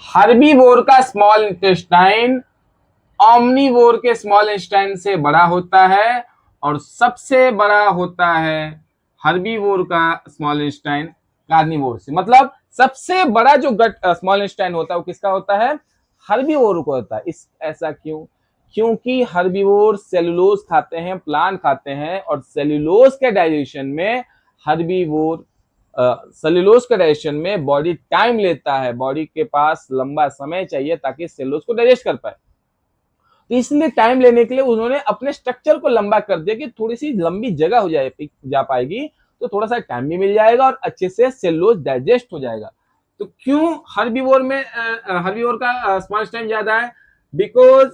हर्बीवोर का स्मॉल इंटेस्टाइन, ओमनीवोर के स्मॉल इंटेस्टाइन से बड़ा होता है, और सबसे बड़ा होता है हर्बीवोर का स्मॉल इंटेस्टाइन कार्निवोर से। मतलब सबसे बड़ा जो गट स्मॉल इंटेस्टाइन होता है वो किसका होता है? हर्बीवोर को होता है। इस ऐसा क्यों? क्योंकि हर्बीवोर सेलुलोज खाते हैं, प्लांट खाते हैं, और सेलुलोज के डाइजेशन में हर्बीवोर सेलुलोज के डाइजेशन में बॉडी टाइम लेता है, बॉडी के पास लंबा समय चाहिए ताकि सेलुलोज को डाइजेस्ट कर पाए। तो इसलिए टाइम लेने के लिए उन्होंने अपने स्ट्रक्चर को लंबा कर दिया कि थोड़ी सी लंबी जगह हो जा पाएगी, तो थोड़ा सा टाइम भी मिल जाएगा और अच्छे से सेलुलोज डाइजेस्ट हो जाएगा। तो क्यों हर्बीवोर में हर्बीवोर का स्मॉल इंटेस्टाइन ज्यादा है? बिकॉज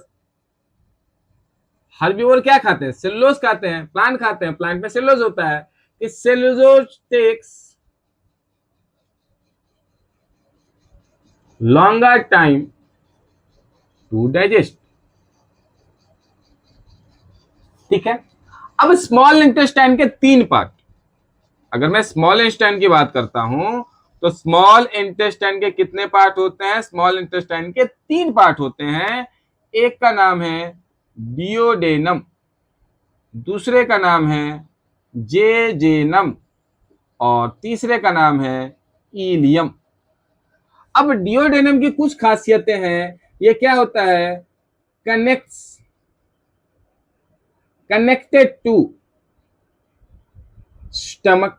हर्बीवोर क्या खाते हैं? सेलुलोज खाते हैं, प्लांट खाते हैं, प्लांट में सेलुलोज होता है। इस cellulose takes longer time to digest. ठीक है, अब स्मॉल इंटेस्टाइन के 3 पार्ट। अगर मैं स्मॉल इंटेस्टाइन की बात करता हूं तो स्मॉल इंटेस्टाइन के कितने पार्ट होते हैं? स्मॉल इंटेस्टाइन के 3 पार्ट होते हैं। एक का नाम है डियोडेनम, दूसरे का नाम है जेजेनम, और तीसरे का नाम है इलियम। अब डियोडेनम की कुछ खासियतें हैं। ये क्या होता है? Connected to stomach.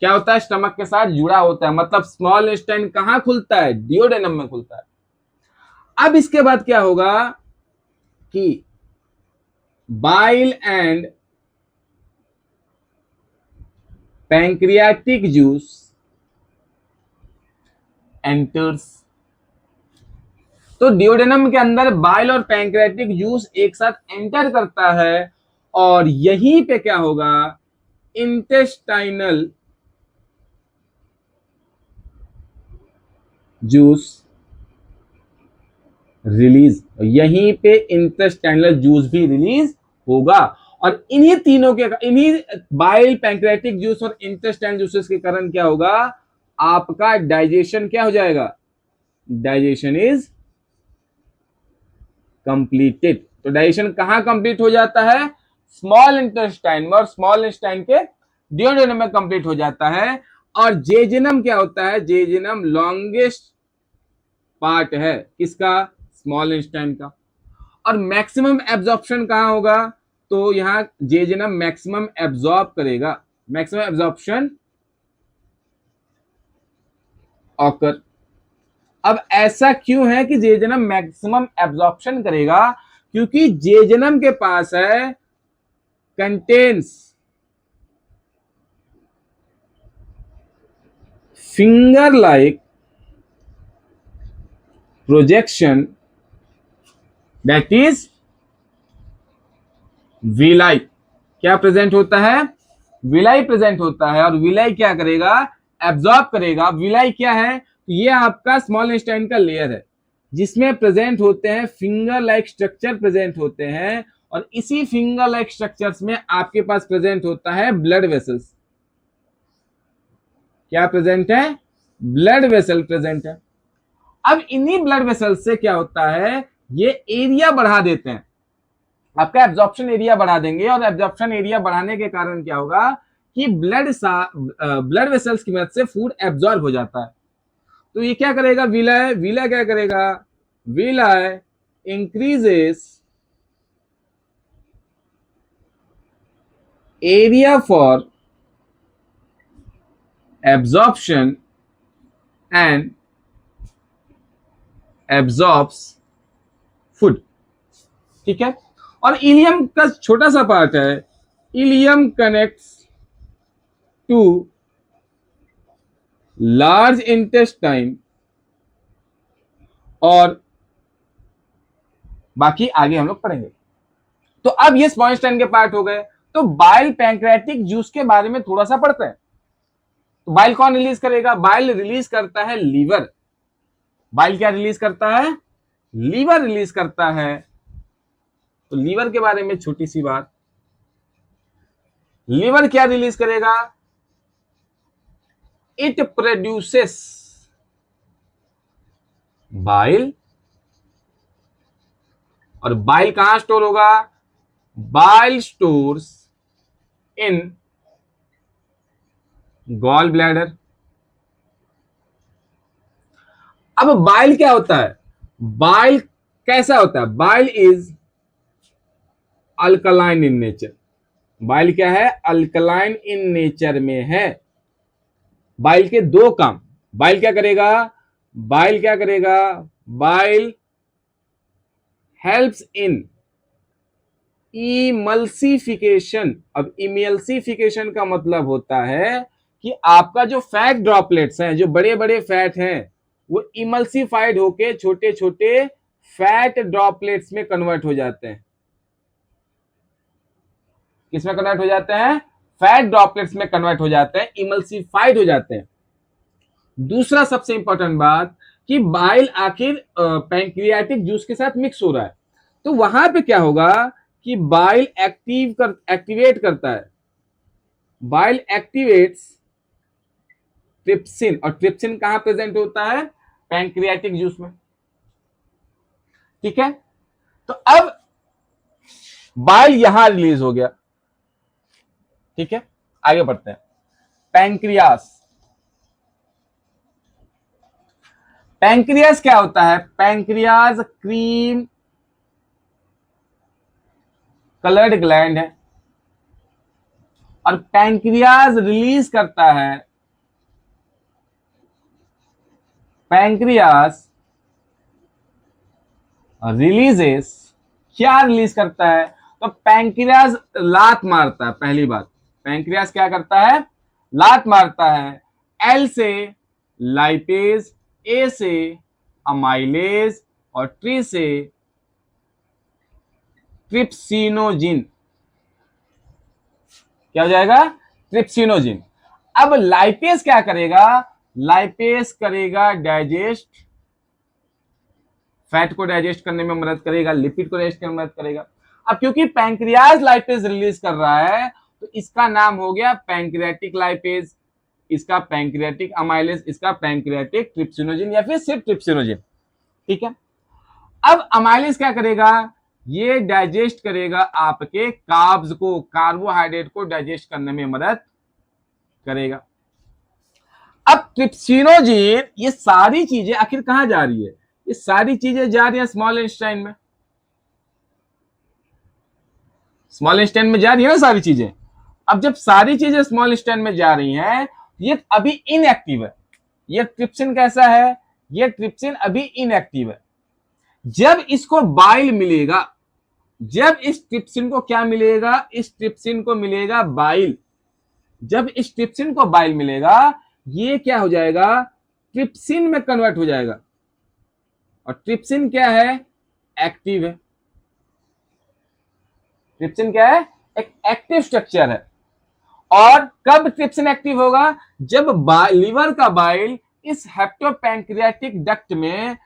क्या होता है? स्टमक के साथ जुड़ा होता है। मतलब स्मॉल इंटेस्टाइन कहां खुलता है? डियोडेनम में खुलता है। अब इसके बाद क्या होगा कि bile and pancreatic juice enters. तो डियोडेनम के अंदर बाइल और पैंक्रियाटिक जूस एक साथ एंटर करता है, और यहीं पे क्या होगा? Intestinal juice release. यहीं पे इंटेस्टाइनल जूस भी रिलीज होगा, और इन्हीं तीनों के, इन्हीं बाइल, पैंक्रियाटिक जूस और इंटेस्टाइनल जूसेस के कारण क्या होगा? आपका डाइजेशन क्या हो जाएगा? Digestion is completed. तो डाइजेशन कहां कंप्लीट हो जाता है? स्मॉल इंटेस्टाइन में, और स्मॉल इंटेस्टाइन के डियोडेनम में कंप्लीट हो जाता है। और जेजेनम क्या होता है? जेजेनम लॉन्गेस्ट पार्ट है किसका? स्मॉल इंटेस्टाइन का। और मैक्सिमम एब्जॉर्प्शन कहां होगा? तो यहां जेजेनम मैक्सिमम एब्जॉर्ब करेगा, मैक्सिमम एब्जॉर्प्शन ऑकर। अब ऐसा क्यों है कि जेजेनम मैक्सिमम एब्जॉर्प्शन करेगा? क्योंकि जेजेनम के पास है contains finger like projection that is villi. क्या प्रेजेंट होता है? विलाई प्रेजेंट होता है, और विलाई क्या करेगा? एब्जॉर्ब करेगा। विलाई क्या है? ये आपका स्मॉल इंटेस्टाइन का लेयर है जिसमें प्रेजेंट होते हैं फिंगर लाइक स्ट्रक्चर प्रेजेंट होते हैं, और इसी फिंगर लाइक स्ट्रक्चर्स में आपके पास प्रेजेंट होता है ब्लड वेसल्स। क्या प्रेजेंट है? ब्लड वेसल प्रेजेंट है। अब इन्हीं ब्लड वेसल्स से क्या होता है, ये एरिया बढ़ा देते हैं, आपका एब्जॉर्प्शन एरिया बढ़ा देंगे, और एब्जॉर्प्शन एरिया बढ़ाने के कारण क्या होगा कि ब्लड वेसल्स की मदद से फूड एब्जॉर्ब हो जाता है। तो ये क्या करेगा, विलय, विलय क्या करेगा, villi increases area for absorption and absorbs food. ठीक है। और इलियम का छोटा सा पार्ट है, ileum connects to large intestine, और बाकी आगे हम लोग पढ़ेंगे। तो अब ये स्मॉल इंटेस्टाइन के पार्ट हो गए। तो बाइल पैंक्रेटिक जूस के बारे में थोड़ा सा पढ़ते हैं। तो बाइल कौन रिलीज करेगा, बाइल रिलीज करता है लीवर। बाइल क्या रिलीज करता है, लीवर रिलीज करता है। तो लीवर के बारे में छोटी सी बात, लीवर क्या रिलीज करेगा, इट प्रोड्यूसेस बाइल, और बाइल कहां स्टोर होगा, bile stores in gall bladder. अब बाइल क्या होता है, बाइल कैसा होता है, bile is alkaline in nature. Bile क्या है, अल्कलाइन इन नेचर में है। बाइल के दो काम, बाइल क्या करेगा, बाइल क्या करेगा, बाइल हेल्प्स इन इमल्सिफिकेशन। अब इमल्सिफिकेशन का मतलब होता है कि आपका जो फैट ड्रॉपलेट्स हैं, जो बड़े बड़े फैट हैं, वो इमल्सिफाइड होके छोटे छोटे फैट ड्रॉपलेट्स में कन्वर्ट हो जाते हैं। किसमें कन्वर्ट हो जाते हैं, फैट ड्रॉपलेट्स में कन्वर्ट हो जाते हैं, इमल्सिफाइड हो जाते हैं। दूसरा सबसे इंपॉर्टेंट बात कि बाइल आखिर पैंक्रियाटिक जूस के साथ मिक्स हो रहा है, तो वहां पे क्या होगा कि बाइल एक्टिवेट करता है, बाइल एक्टिवेट्स ट्रिप्सिन, और ट्रिप्सिन कहां प्रेजेंट होता है, पैंक्रियाटिक जूस में। ठीक है। तो अब बाइल यहां रिलीज हो गया। ठीक है, आगे बढ़ते हैं। पैंक्रियास, पैंक्रियास क्या होता है, पैंक्रियास क्रीम कलर्ड ग्लैंड है, और पैंक्रियास रिलीज करता है, पैंक्रियास रिलीजेस, क्या रिलीज करता है, तो पैंक्रियास लात मारता है। पहली बात, पैंक्रियास क्या करता है, लात मारता है। एल से लाइपेज, ए से अमाइलेज, और टी से ट्रिप्सिनोजिन। क्या हो जाएगा, ट्रिप्सिनोजिन। अब लाइपेज क्या करेगा, लाइपेज करेगा डाइजेस्ट, फैट को डाइजेस्ट करने में मदद करेगा, लिपिड को डाइजेस्ट करने में मदद करेगा। अब क्योंकि पैंक्रियाज लाइपेज रिलीज कर रहा है, तो इसका नाम हो गया पैंक्रियाटिक लाइपेज, इसका पैंक्रियाटिक अमाइलेज, इसका पैंक्रियाटिक ट्रिप्सिनोजिन, या फिर सिर्फ ट्रिप्सिनोजिन। ठीक है। अब अमाइलेज क्या करेगा, ये डाइजेस्ट करेगा आपके कार्ब्स को, कार्बोहाइड्रेट को डाइजेस्ट करने में मदद करेगा। अब ट्रिप्सिनोजिन, ये सारी चीजें आखिर कहां जा रही है, ये सारी चीजें जा रही है स्मॉल इंटेस्टाइन में, स्मॉल इंटेस्टाइन में जा रही है ना सारी चीजें। अब जब सारी चीजें स्मॉल इंटेस्टाइन में जा रही हैं, ये अभी इनएक्टिव है। ये ट्रिप्सिन कैसा है, ये ट्रिप्सिन अभी इनएक्टिव है। जब इसको बाइल मिलेगा, जब इस ट्रिप्सिन को क्या मिलेगा, इस ट्रिप्सिन को मिलेगा बाइल। जब इस ट्रिप्सिन को बाइल मिलेगा, ये क्या हो जाएगा, ट्रिप्सिन में कन्वर्ट हो जाएगा। और ट्रिप्सिन क्या है, एक्टिव है। ट्रिप्सिन क्या है, एक एक्टिव स्ट्रक्चर है। और कब ट्रिप्सिन एक्टिव होगा, जब लीवर का बाइल इस हेप्टोपैंक्रियाटिक डक्ट में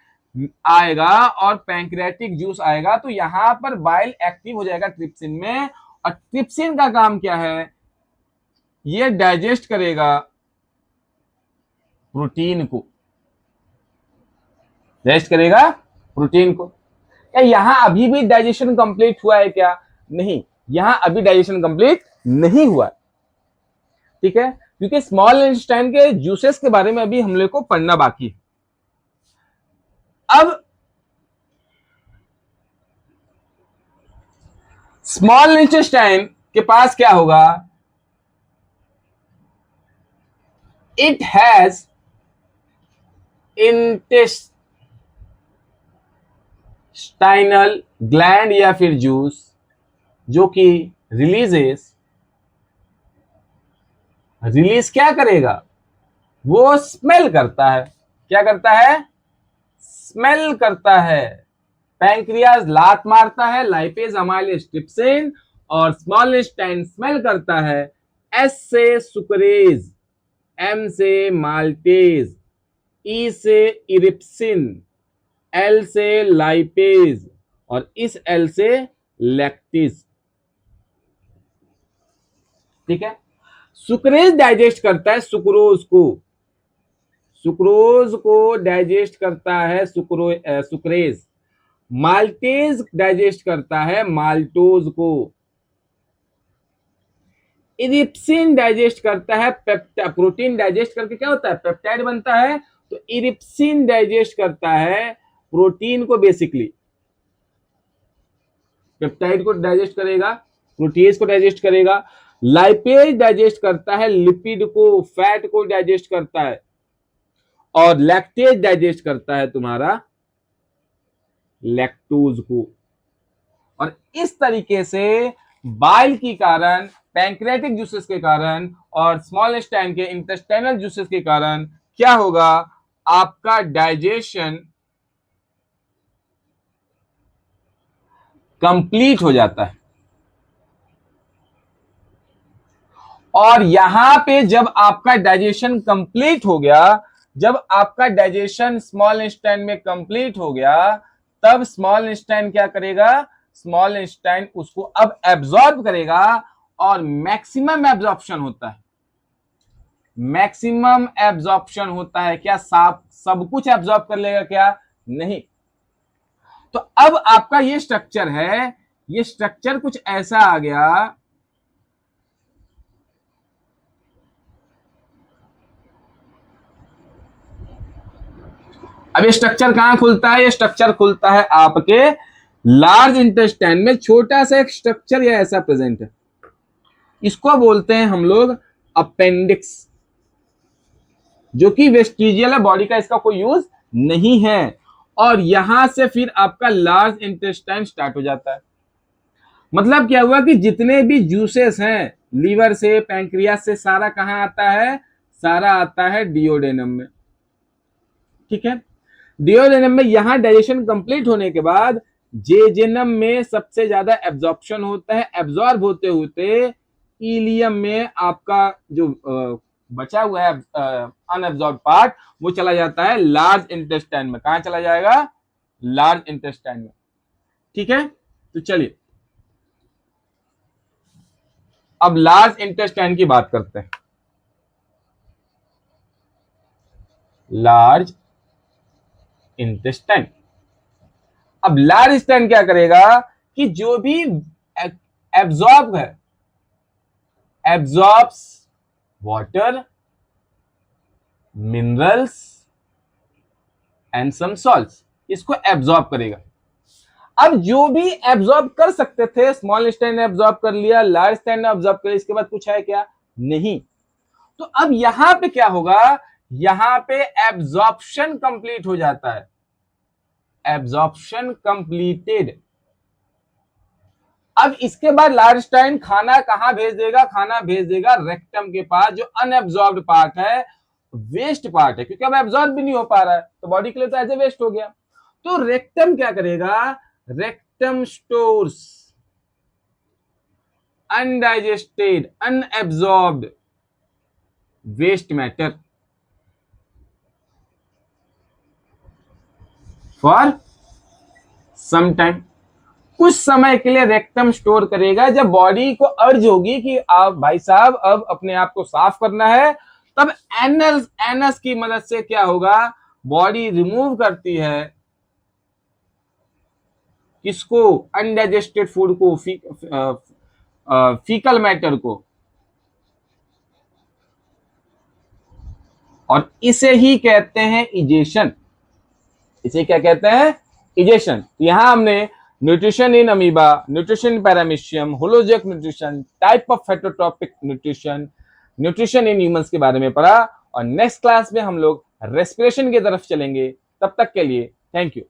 आएगा और पैंक्रियाटिक जूस आएगा, तो यहां पर बाइल एक्टिव हो जाएगा ट्रिप्सिन में। और ट्रिप्सिन का काम क्या है, ये डाइजेस्ट करेगा प्रोटीन को, डाइजेस्ट करेगा प्रोटीन को। क्या यहां अभी भी डाइजेशन कंप्लीट हुआ है क्या? नहीं, यहां अभी डाइजेशन कंप्लीट नहीं हुआ, ठीक है, क्योंकि स्मॉल इंटेस्टाइन के जूसेस के बारे में अभी हम लोग को पढ़ना बाकी है। अब स्मॉल इंटेस्टाइन के पास क्या होगा, इट हैज इंटेस्टाइनल ग्लैंड या फिर जूस, जो कि रिलीज क्या करेगा, वो स्मेल करता है। क्या करता है? स्मेल करता है। पैंक्रियाज लात मारता है, लाइपेज अमाइलेज ट्रिप्सिन, और स्मॉल इंटेस्टाइन स्मेल करता है। एस से सुक्रेज, एम से माल्टेज, ई से इरिप्सिन, एल से लाइपेज, और इस एल से लैक्टिस, ठीक है। सुक्रेज डाइजेस्ट करता है सुक्रोज को, सुक्रोज को डाइजेस्ट करता है सुक्रेज। माल्टेज डाइजेस्ट करता है माल्टोज को। इरिप्सिन डाइजेस्ट करता है प्रोटीन डाइजेस्ट करके क्या होता है, पेप्टाइड बनता है। तो इरिप्सिन डाइजेस्ट करता है प्रोटीन को, बेसिकली पेप्टाइड को डाइजेस्ट करेगा, प्रोटीज को डाइजेस्ट करेगा। लाइपेज डाइजेस्ट करता है लिपिड को, फैट को डाइजेस्ट करता है। और लैक्टेज डाइजेस्ट करता है तुम्हारा लैक्टोज को। और इस तरीके से बाइल के कारण, पैंक्रियाटिक जूसेस के कारण और स्मॉल इंटेस्टाइन के इंटेस्टाइनल जूसेस के कारण क्या होगा, आपका डाइजेशन कंप्लीट हो जाता है। और यहां पे जब आपका डाइजेशन कंप्लीट हो गया, जब आपका डाइजेशन स्मॉल इंटेस्टाइन में कंप्लीट हो गया, तब स्मॉल इंटेस्टाइन क्या करेगा, स्मॉल इंटेस्टाइन उसको अब एब्जॉर्ब करेगा। और मैक्सिमम एब्जॉर्प्शन होता है, मैक्सिमम एब्जॉर्प्शन होता है। क्या सब कुछ एब्जॉर्ब कर लेगा क्या? नहीं। तो अब आपका ये स्ट्रक्चर है, ये स्ट्रक्चर कुछ ऐसा आ गया। अब ये स्ट्रक्चर कहां खुलता है? ये स्ट्रक्चर खुलता है आपके लार्ज इंटेस्टाइन में। छोटा सा एक स्ट्रक्चर या ऐसा प्रेजेंट है, इसको बोलते हैं हम लोग अपेंडिक्स, जो कि वेस्टिजियल है, बॉडी का इसका कोई यूज नहीं है। और यहां से फिर आपका लार्ज इंटेस्टाइन स्टार्ट हो जाता है। मतलब क्या हुआ कि जितने भी जूसेस हैं लीवर से, पैंक्रियास से, सारा कहां आता है, सारा आता है डिओडेनम में, ठीक है। डिओडेनम में यहां डाइजेशन कंप्लीट होने के बाद जेजेनम में सबसे ज्यादा एब्जॉर्प्शन होता है। एब्जॉर्ब होते होते इलियम में आपका जो बचा हुआ है अनएब्जॉर्ब पार्ट, वो चला जाता है लार्ज इंटेस्टाइन में। कहां चला जाएगा? लार्ज इंटेस्टाइन में, ठीक है। तो चलिए अब लार्ज इंटेस्टाइन की बात करते हैं। लार्ज इंटेस्टाइन, अब लार्ज इंटेस्टाइन क्या करेगा कि जो भी एब्जॉर्ब है, absorbs water, minerals and some salts, इसको एब्जॉर्ब करेगा। अब जो भी एब्जॉर्ब कर सकते थे, स्मॉल इंटेस्टाइन ने एब्जॉर्ब कर लिया, लार्ज इंटेस्टाइन ने एब्जॉर्ब कर लिया, इसके बाद कुछ है क्या? नहीं। तो अब यहां पे क्या होगा, यहां पे एब्जॉर्प्शन कंप्लीट हो जाता है, एब्जॉर्प्शन कंप्लीटेड। अब इसके बाद लार्ज इंटेस्टाइन खाना कहां भेज देगा? खाना भेज देगा रेक्टम के पास, जो अनएब्जॉर्ब्ड पार्ट है, वेस्ट पार्ट है, क्योंकि अब एब्जॉर्ब भी नहीं हो पा रहा है, तो बॉडी के लिए तो ऐसे वेस्ट हो गया। तो रेक्टम क्या करेगा? Rectum stores undigested, unabsorbed waste matter. For some time, कुछ समय के लिए रेक्टम स्टोर करेगा। जब बॉडी को अर्ज होगी कि आप भाई साहब अब अपने आप को साफ करना है, तब एनस एनस की मदद से क्या होगा, बॉडी रिमूव करती है किसको, अनडाइजेस्टेड फूड को, फीकल मैटर को, और इसे ही कहते हैं इजेशन। इसे क्या कहते हैं, इजेशन। यहां हमने nutrition in amoeba, nutrition in paramecium, holozoic nutrition, type of heterotrophic nutrition, nutrition in humans के बारे में पढ़ा। और नेक्स्ट क्लास में हम लोग रेस्पिरेशन की तरफ चलेंगे। तब तक के लिए थैंक यू।